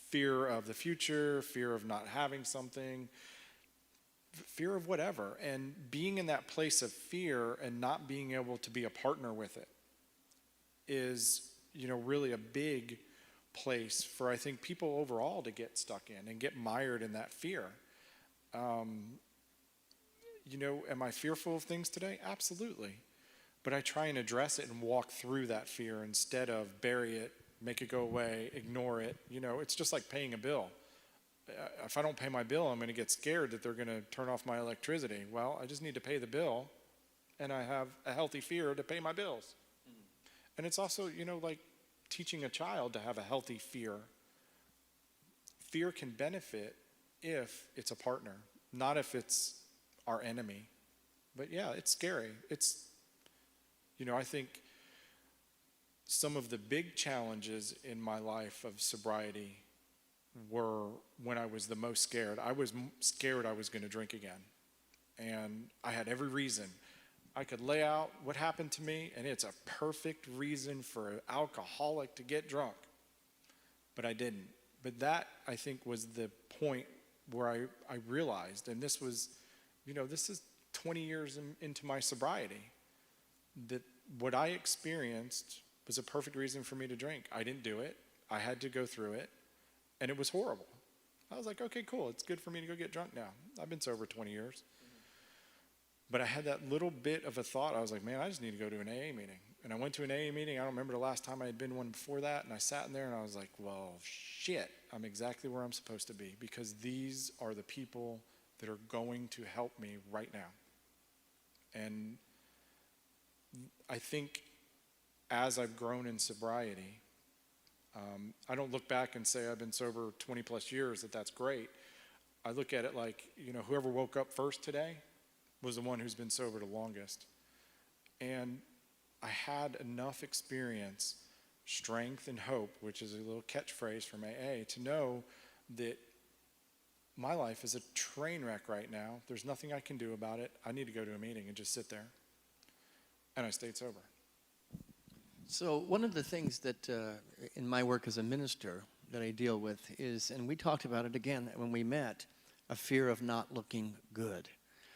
Fear of the future, fear of not having something, fear of whatever. And being in that place of fear and not being able to be a partner with it is, really a big place for, I think, people overall to get stuck in and get mired in that fear. Am I fearful of things today? Absolutely. But I try and address it and walk through that fear instead of bury it, make it go away, ignore it. It's just like paying a bill. If I don't pay my bill, I'm going to get scared that they're going to turn off my electricity. Well, I just need to pay the bill, and I have a healthy fear to pay my bills. And it's also, like teaching a child to have a healthy fear. Fear can benefit if it's a partner, not if it's our enemy. But yeah, it's scary. It's, I think some of the big challenges in my life of sobriety were when I was the most scared. I was scared I was going to drink again. And I had every reason. I could lay out what happened to me, and it's a perfect reason for an alcoholic to get drunk. But I didn't. But that, I think, was the point where I realized, and this was, this is 20 years into my sobriety, that what I experienced was a perfect reason for me to drink. I didn't do it. I had to go through it, and it was horrible. I was like, okay, cool. It's good for me to go get drunk now. I've been sober 20 years. But I had that little bit of a thought. I was like, man, I just need to go to an AA meeting. And I went to an AA meeting. I don't remember the last time I had been one before that. And I sat in there and I was like, well, shit, I'm exactly where I'm supposed to be, because these are the people that are going to help me right now. And I think as I've grown in sobriety, I don't look back and say I've been sober 20 plus years, that's great. I look at it like, whoever woke up first today was the one who's been sober the longest. And I had enough experience, strength and hope, which is a little catchphrase from AA, to know that my life is a train wreck right now. There's nothing I can do about it. I need to go to a meeting and just sit there. And I stayed sober. So one of the things that in my work as a minister that I deal with is, and we talked about it again when we met, a fear of not looking good.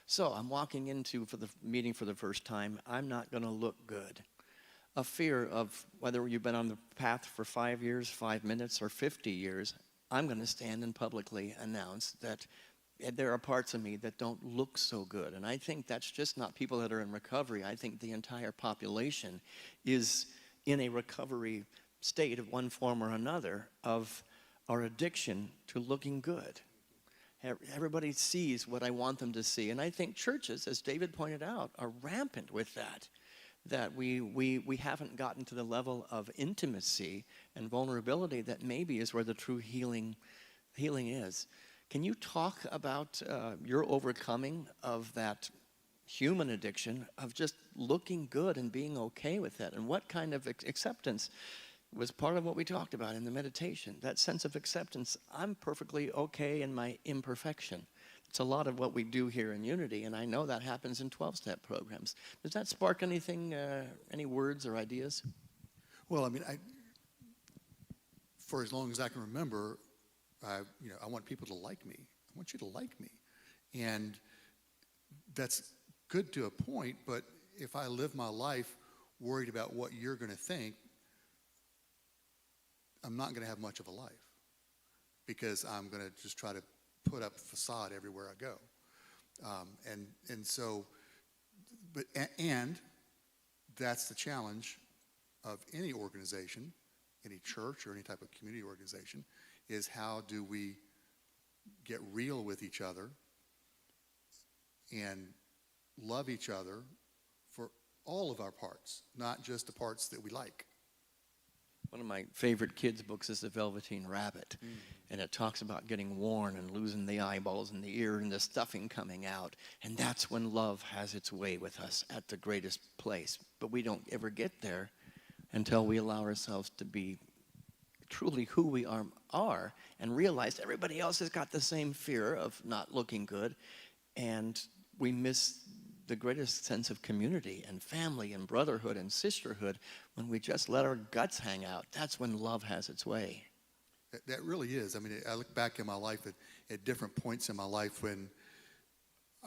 So I'm walking into for the meeting for the first time. I'm not going to look good. a fear of whether you've been on the path for 5 years, 5 minutes, or 50 years. I'm going to stand and publicly announce that there are parts of me that don't look so good. And I think that's just not people that are in recovery. I think the entire population is in a recovery state of one form or another of our addiction to looking good. Everybody sees what I want them to see. And I think churches, as David pointed out, are rampant with that we haven't gotten to the level of intimacy and vulnerability that maybe is where the true healing is. Can you talk about your overcoming of that human addiction of just looking good and being okay with it? And what kind of acceptance was part of what we talked about in the meditation? That sense of acceptance, I'm perfectly okay in my imperfection. It's a lot of what we do here in Unity, and I know that happens in 12-step programs. Does that spark anything, any words or ideas? Well, I mean, for as long as I can remember, I want people to like me. I want you to like me. And that's good to a point, but if I live my life worried about what you're going to think, I'm not going to have much of a life, because I'm going to just try to put up a facade everywhere I go. And that's the challenge of any organization, any church or any type of community organization, is how do we get real with each other and love each other for all of our parts, not just the parts that we like. One of my favorite kids' books is The Velveteen Rabbit, and it talks about getting worn and losing the eyeballs and the ear and the stuffing coming out, and that's when love has its way with us at the greatest place. But we don't ever get there until we allow ourselves to be truly who we are and realize everybody else has got the same fear of not looking good, and we miss the greatest sense of community and family and brotherhood and sisterhood when we just let our guts hang out. That's when love has its way. That really is. I mean, I look back in my life at different points in my life when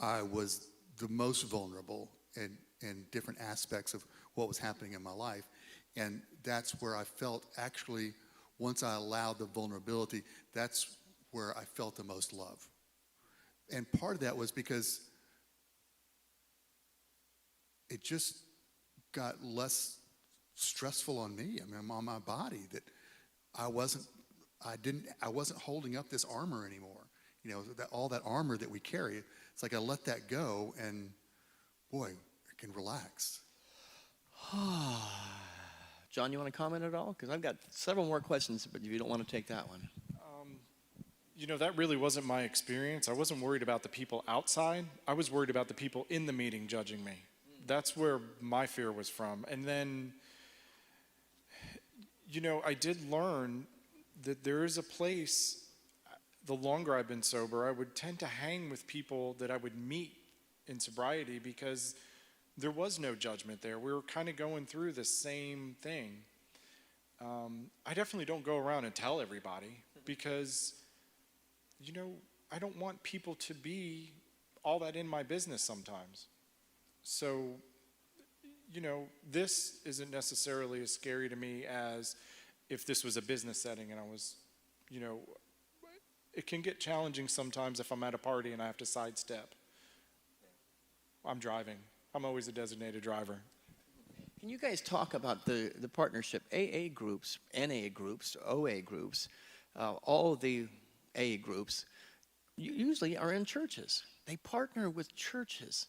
I was the most vulnerable in different aspects of what was happening in my life. And that's where I felt, actually, once I allowed the vulnerability, that's where I felt the most love. And part of that was because it just got less stressful on me. I mean, on my body, that I wasn't holding up this armor anymore. All that armor that we carry, it's like I let that go, and boy, I can relax. John, you want to comment at all? Because I've got several more questions, but if you don't want to take that one. That really wasn't my experience. I wasn't worried about the people outside. I was worried about the people in the meeting judging me. That's where my fear was from. And then, I did learn that there is a place, the longer I've been sober, I would tend to hang with people that I would meet in sobriety because there was no judgment there. We were kind of going through the same thing. I definitely don't go around and tell everybody because, I don't want people to be all that in my business sometimes. So, this isn't necessarily as scary to me as if this was a business setting and I was, it can get challenging sometimes if I'm at a party and I have to sidestep. I'm driving. I'm always a designated driver. Can you guys talk about the partnership, AA groups, NA groups, OA groups, all of the AA groups usually are in churches. They partner with churches.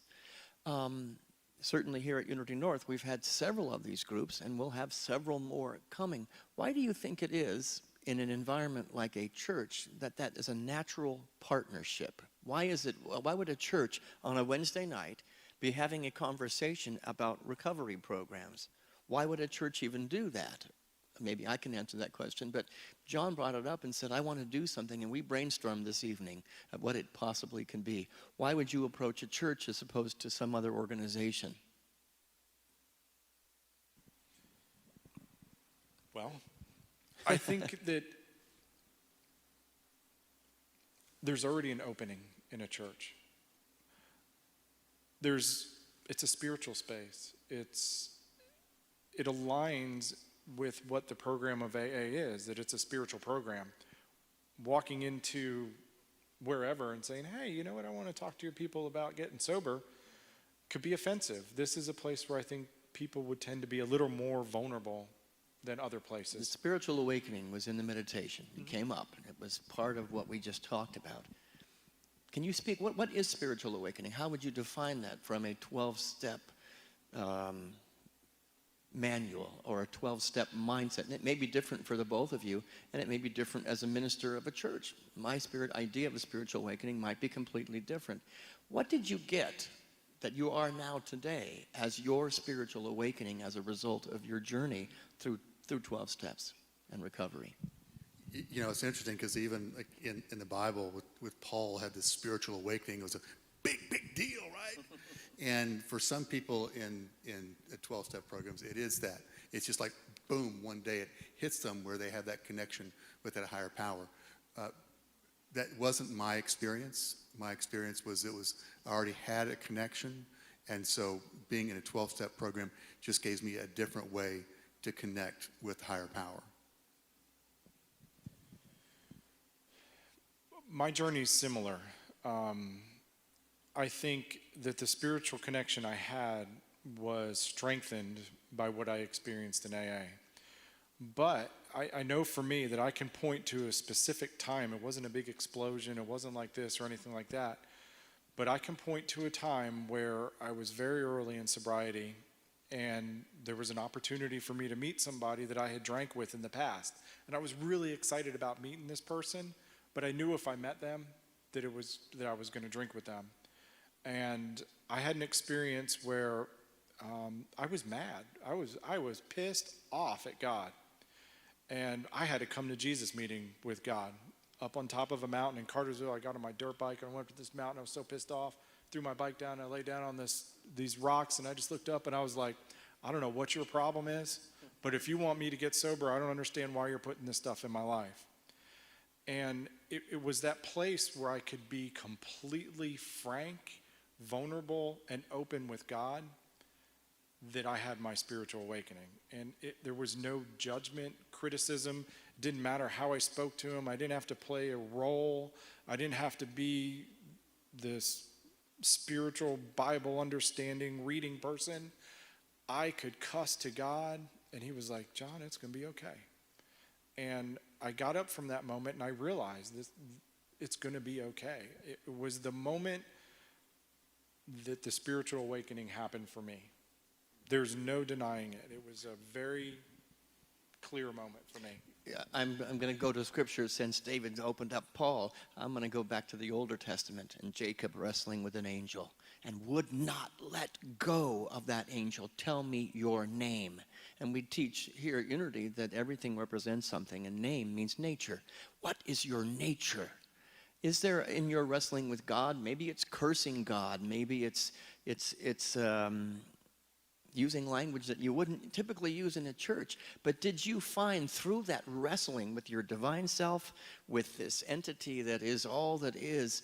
Certainly here at Unity North, we've had several of these groups, and we'll have several more coming. Why do you think it is, in an environment like a church, that is a natural partnership? Why would a church on a Wednesday night be having a conversation about recovery programs? Why would a church even do that? Maybe I can answer that question, but John brought it up and said, I want to do something, and we brainstormed this evening of what it possibly can be. Why would you approach a church as opposed to some other organization? Well, I think that there's already an opening in a church. It's a spiritual space. it aligns with what the program of AA is, that it's a spiritual program. Walking into wherever and saying, hey, you know what, I want to talk to your people about getting sober, could be offensive. This is a place where I think people would tend to be a little more vulnerable than other places. The spiritual awakening was in the meditation. It came up, and it was part of what we just talked about. Can you speak, what is spiritual awakening? How would you define that from a 12-step manual or a 12-step mindset? And it may be different for the both of you, and it may be different as a minister of a church. My idea of a spiritual awakening might be completely different. What did you get that you are now today as your spiritual awakening as a result of your journey through 12 steps and recovery? You know, it's interesting because even like in the Bible with Paul had this spiritual awakening. It was a big deal, right? And for some people in 12-step programs, it is that. It's just like, boom, one day it hits them where they have that connection with that higher power. That wasn't my experience. My experience was I already had a connection. And so being in a 12-step program just gave me a different way to connect with higher power. My journey is similar. I think that the spiritual connection I had was strengthened by what I experienced in AA. But I know for me that I can point to a specific time. It wasn't a big explosion. It wasn't like this or anything like that. But I can point to a time where I was very early in sobriety, and there was an opportunity for me to meet somebody that I had drank with in the past. And I was really excited about meeting this person, but I knew if I met them that I was going to drink with them. And I had an experience where I was mad. I was pissed off at God. And I had a come to Jesus meeting with God up on top of a mountain in Cartersville. I got on my dirt bike and I went up this mountain. I was so pissed off. Threw my bike down. I lay down on these rocks, and I just looked up and I was like, I don't know what your problem is, but if you want me to get sober, I don't understand why you're putting this stuff in my life. And it was that place where I could be completely frank, vulnerable, and open with God that I had my spiritual awakening. And there was no judgment, criticism. It didn't matter how I spoke to him. I didn't have to play a role. I didn't have to be this spiritual Bible understanding reading person. I could cuss to God, and he was like, John, it's going to be okay. And I got up from that moment and I realized it's going to be okay. It was the moment that the spiritual awakening happened for me. There's no denying it. It was a very clear moment for me. Yeah, I'm going to go to Scripture since David opened up Paul. I'm going to go back to the Older Testament and Jacob wrestling with an angel and would not let go of that angel. Tell me your name. And we teach here at Unity that everything represents something, and name means nature. What is your nature? Is there in your wrestling with God, maybe it's cursing God, maybe it's using language that you wouldn't typically use in a church, but did you find through that wrestling with your divine self, with this entity that is all that is,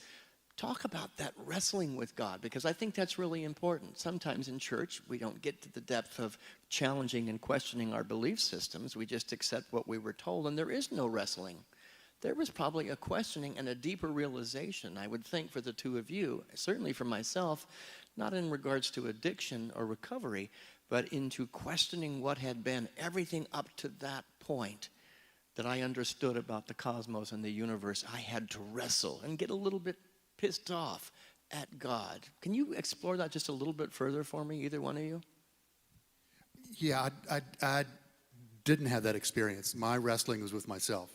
talk about that wrestling with God, because I think that's really important. Sometimes in church, we don't get to the depth of challenging and questioning our belief systems. We just accept what we were told, and there is no wrestling. There was probably a questioning and a deeper realization, I would think, for the two of you, certainly for myself, not in regards to addiction or recovery, but into questioning what had been everything up to that point that I understood about the cosmos and the universe. I had to wrestle and get a little bit pissed off at God. Can you explore that just a little bit further for me, either one of you? Yeah, I didn't have that experience. My wrestling was with myself.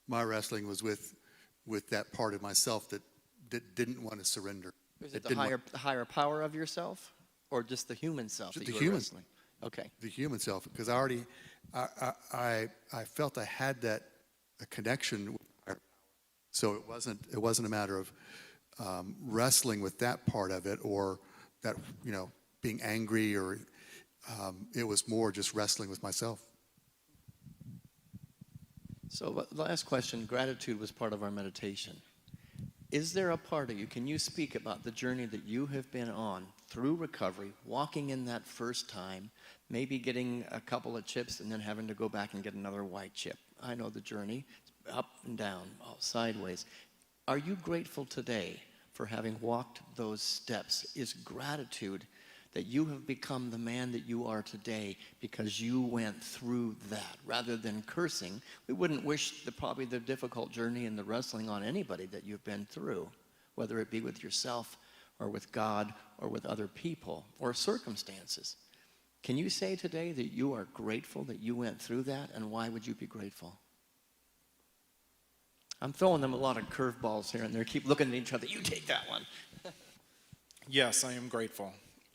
My wrestling was with that part of myself that didn't want to surrender. Is it the higher power of yourself, or just the human self that you were wrestling? Okay. The human self, because I felt I had a connection with higher power. So it wasn't a matter of wrestling with that part of it, or that, being angry, or it was more just wrestling with myself. So the last question, gratitude was part of our meditation. Is there a part of you, can you speak about the journey that you have been on through recovery, walking in that first time, maybe getting a couple of chips and then having to go back and get another white chip? I know the journey, up and down, sideways. Are you grateful today for having walked those steps? Is gratitude that you have become the man that you are today because you went through that, rather than cursing? We wouldn't wish probably the difficult journey and the wrestling on anybody that you've been through, whether it be with yourself or with God or with other people or circumstances. Can you say today that you are grateful that you went through that, and why would you be grateful? I'm throwing them a lot of curveballs here and they keep looking at each other. You take that one. Yes, I am grateful.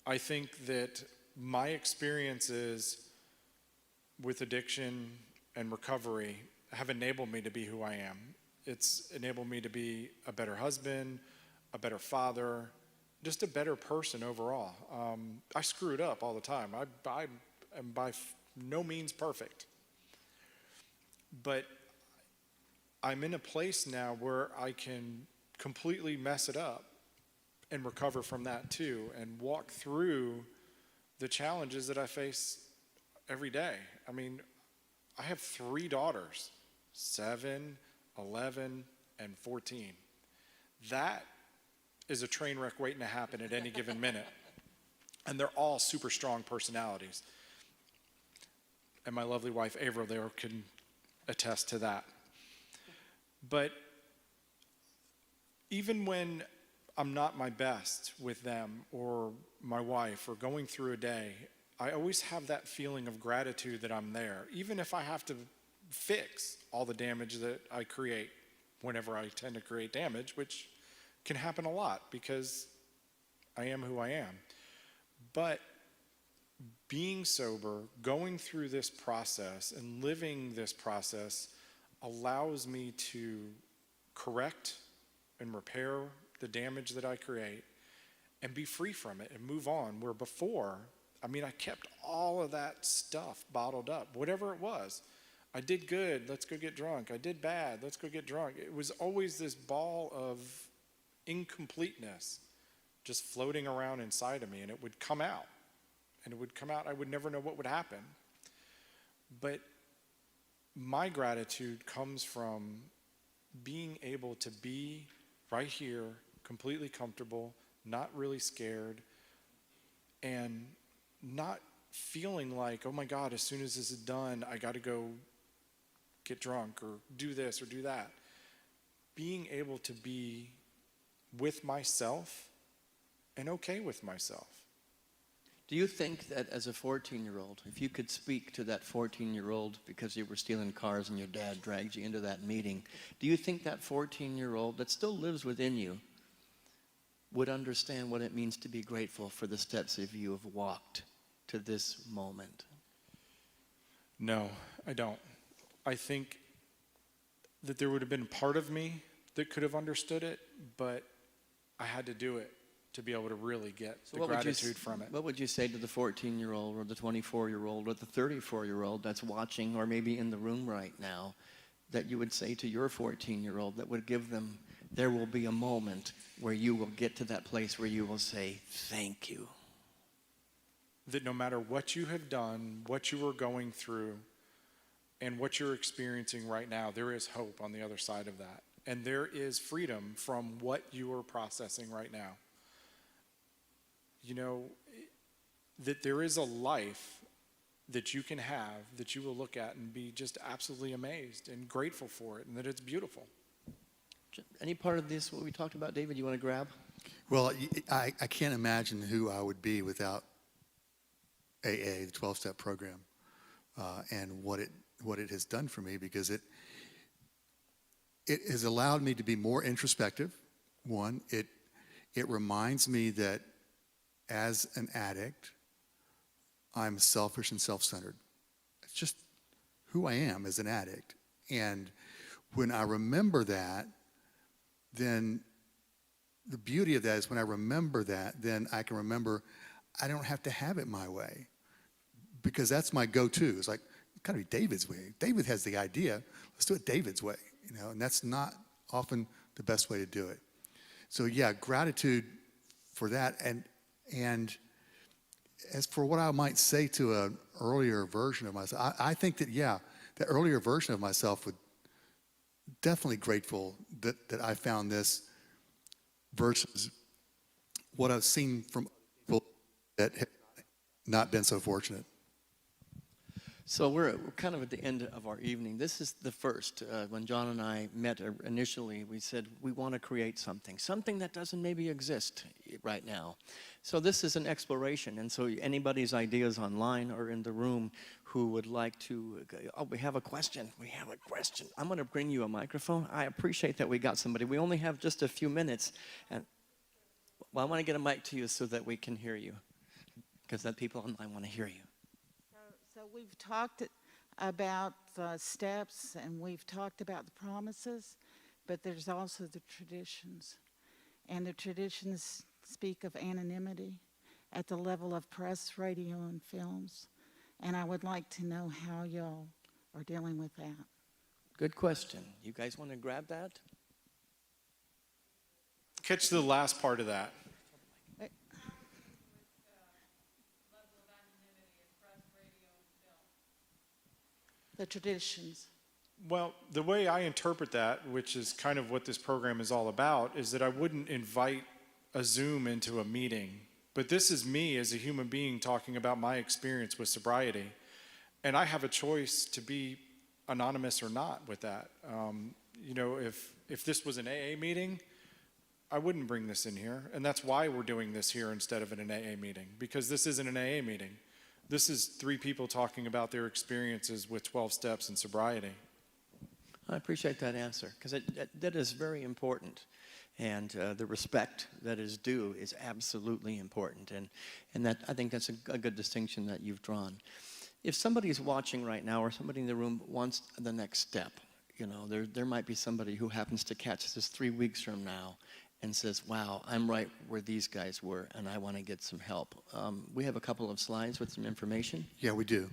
I think that my experiences with addiction and recovery have enabled me to be who I am. It's enabled me to be a better husband, a better father, just a better person overall. I screw it up all the time. I am by no means perfect. But I'm in a place now where I can completely mess it up and recover from that too, and walk through the challenges that I face every day. I mean, I have 3 daughters, 7, 11, and 14. That is a train wreck waiting to happen at any given minute. And they're all super strong personalities. And my lovely wife, Avra, there can attest to that. But even when I'm not my best with them or my wife or going through a day, I always have that feeling of gratitude that I'm there, even if I have to fix all the damage that I create whenever I tend to create damage, which can happen a lot because I am who I am. But being sober, going through this process and living this process allows me to correct and repair the damage that I create and be free from it and move on. Where before, I mean, I kept all of that stuff bottled up, whatever it was. I did good, let's go get drunk. I did bad, let's go get drunk. It was always this ball of incompleteness just floating around inside of me, and it would come out. And it would come out, I would never know what would happen. But my gratitude comes from being able to be right here, completely comfortable, not really scared, and not feeling like, oh my God, as soon as this is done, I got to go get drunk or do this or do that. Being able to be with myself and okay with myself. Do you think that as a 14-year-old, if you could speak to that 14-year-old because you were stealing cars and your dad dragged you into that meeting, do you think that 14-year-old that still lives within you would understand what it means to be grateful for the steps that you have walked to this moment? No, I don't. I think that there would have been part of me that could have understood it, but I had to do it to be able to really get the gratitude from it. What would you say to the 14-year-old or the 24-year-old or the 34-year-old that's watching or maybe in the room right now that you would say to your 14-year-old that would give them, there will be a moment where you will get to that place where you will say, thank you? That no matter what you have done, what you are going through, and what you're experiencing right now, there is hope on the other side of that. And there is freedom from what you are processing right now. You know, that there is a life that you can have that you will look at and be just absolutely amazed and grateful for it, and that it's beautiful. Any part of this, what we talked about, David, you want to grab? Well, I can't imagine who I would be without AA, the 12-step program, and what it has done for me, because it has allowed me to be more introspective. One, it reminds me that as an addict, I'm selfish and self-centered. It's just who I am as an addict. And when I remember that, then the beauty of that is when I remember that, then I can remember I don't have to have it my way, because that's my go-to. It's like, it's got to be David's way. David has the idea. Let's do it David's way, and that's not often the best way to do it. So yeah, gratitude for that. And as for what I might say to an earlier version of myself, I think that, yeah, the earlier version of myself would definitely grateful that I found this versus what I've seen from people that have not been so fortunate. So we're kind of at the end of our evening. This is the first. When John and I met initially, we said we want to create something that doesn't maybe exist right now. So this is an exploration. And so anybody's ideas online or in the room who would like to, oh, we have a question. I'm going to bring you a microphone. I appreciate that we got somebody. We only have just a few minutes. And well, I want to get a mic to you so that we can hear you, because that people online want to hear you. So we've talked about the steps and we've talked about the promises, but there's also the traditions. And the traditions speak of anonymity at the level of press, radio, and films. And I would like to know how y'all are dealing with that. Good question. You guys want to grab that? Catch the last part of that. The traditions. Well, the way I interpret that, which is kind of what this program is all about, is that I wouldn't invite a Zoom into a meeting. But this is me as a human being talking about my experience with sobriety. And I have a choice to be anonymous or not with that. If this was an AA meeting, I wouldn't bring this in here. And that's why we're doing this here instead of in an AA meeting, because this isn't an AA meeting. This is 3 people talking about their experiences with 12 steps in sobriety. I appreciate that answer, because that is very important. And the respect that is due is absolutely important. And that, I think that's a good distinction that you've drawn. If somebody's watching right now or somebody in the room wants the next step, there might be somebody who happens to catch this 3 weeks from now and says, wow, I'm right where these guys were, and I want to get some help. We have a couple of slides with some information. Yeah, we do.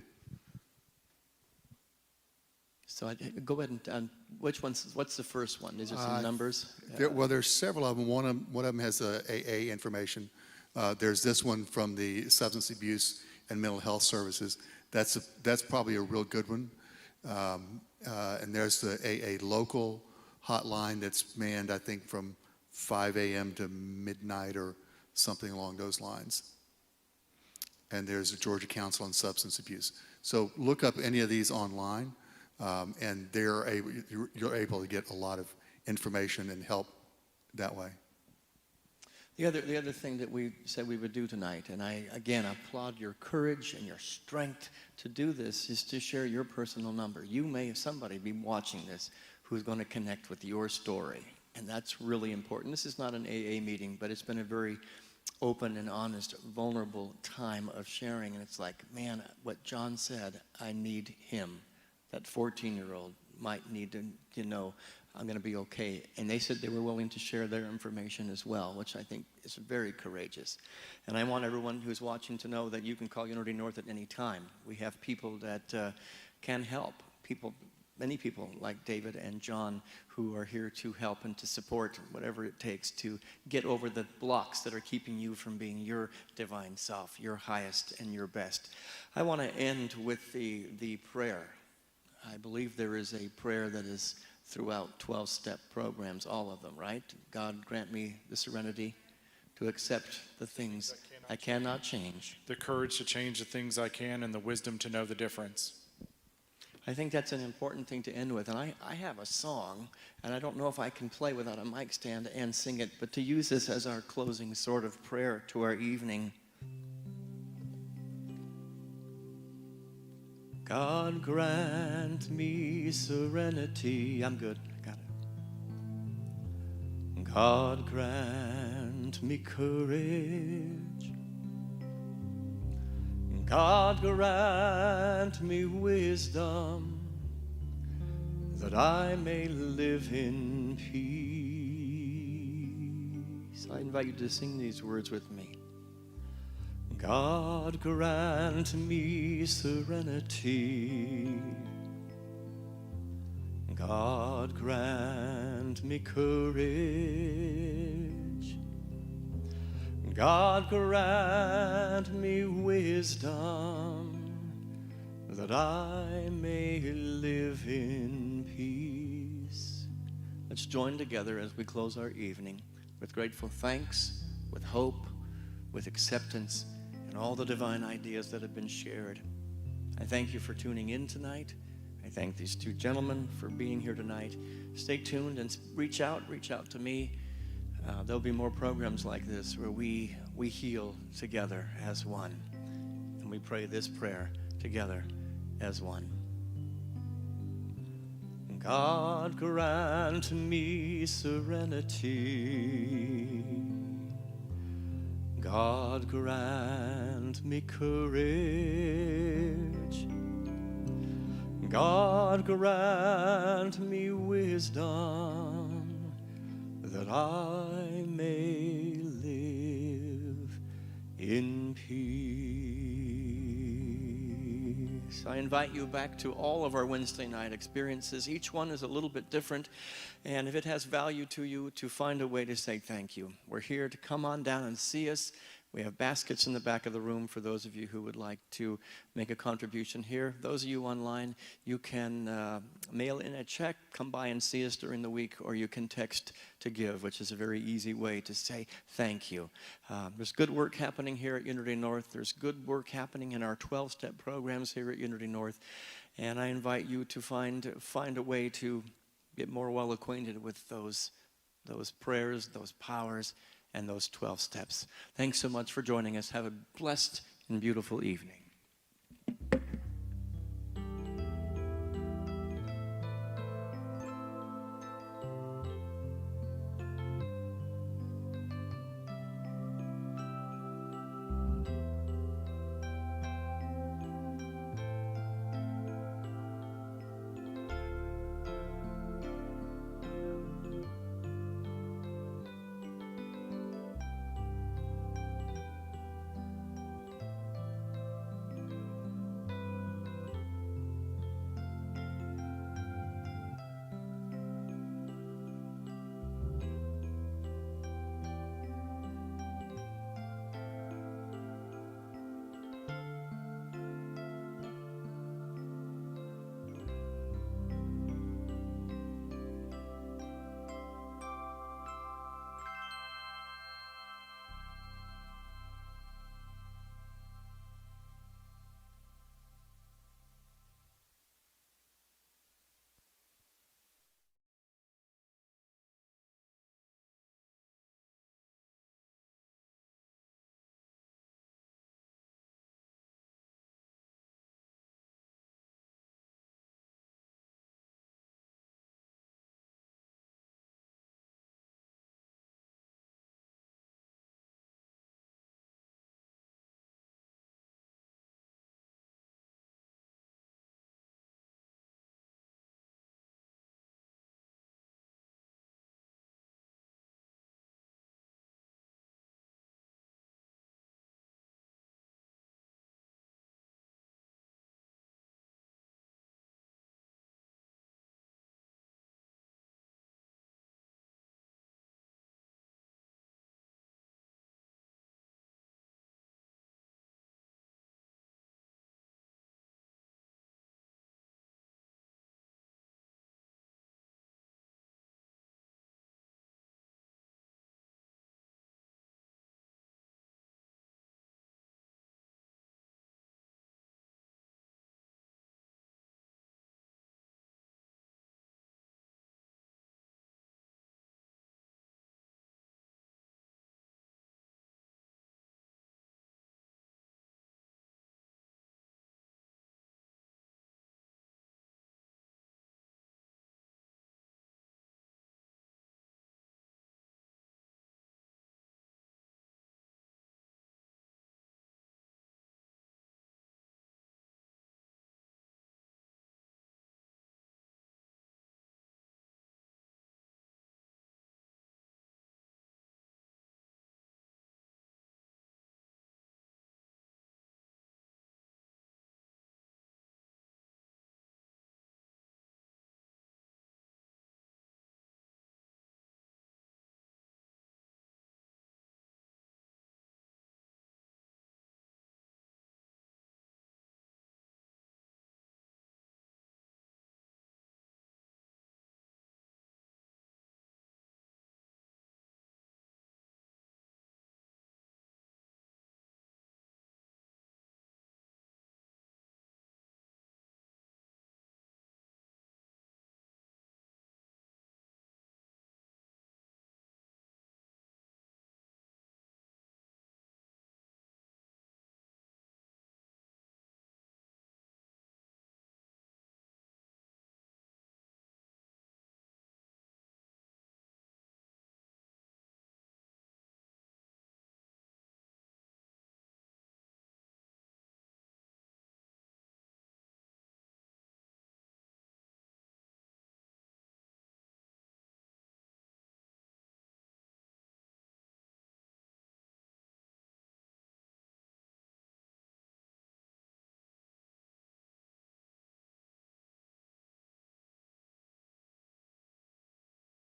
So go ahead and what's the first one? These are some numbers. There's several of them. One of them has AA information. There's this one from the Substance Abuse and Mental Health Services. That's probably a real good one. And there's the AA local hotline that's manned, I think, from 5 a.m. to midnight or something along those lines. And there's the Georgia Council on Substance Abuse. So look up any of these online, and you're able to get a lot of information and help that way. The other thing that we said we would do tonight, and I again applaud your courage and your strength to do this, is to share your personal number. Somebody be watching this who's going to connect with your story. And that's really important. This is not an AA meeting, but it's been a very open and honest, vulnerable time of sharing. And it's like, man, what John said, I need him. That 14-year-old might need to, I'm going to be okay. And they said they were willing to share their information as well, which I think is very courageous. And I want everyone who's watching to know that you can call Unity North at any time. We have people that can help. Many people like David and John who are here to help and to support whatever it takes to get over the blocks that are keeping you from being your divine self, your highest and your best. I want to end with the prayer. I believe there is a prayer that is throughout 12-step programs, all of them, right? God grant me the serenity to accept the things I cannot change. The courage to change the things I can and the wisdom to know the difference. I think that's an important thing to end with. And I have a song, and I don't know if I can play without a mic stand and sing it, but to use this as our closing sort of prayer to our evening. God grant me serenity. I'm good. I got it. God grant me courage. God grant me wisdom, that I may live in peace. I invite you to sing these words with me. God grant me serenity. God grant me courage. God grant me wisdom that I may live in peace. Let's join together as we close our evening with grateful thanks, with hope, with acceptance, and all the divine ideas that have been shared. I thank you for tuning in tonight. I thank these two gentlemen for being here tonight. Stay tuned and reach out to me. There'll be more programs like this where we heal together as one. And we pray this prayer together as one. God grant me serenity. God grant me courage. God grant me wisdom that I may live in peace. I invite you back to all of our Wednesday night experiences. Each one is a little bit different, and if it has value to you, to find a way to say thank you. We're here to come on down and see us. We have baskets in the back of the room for those of you who would like to make a contribution here. Those of you online, you can mail in a check, come by and see us during the week, or you can text to give, which is a very easy way to say thank you. There's good work happening here at Unity North. There's good work happening in our 12-step programs here at Unity North. And I invite you to find a way to get more well acquainted with those prayers, those powers, and those 12 steps. Thanks so much for joining us. Have a blessed and beautiful evening.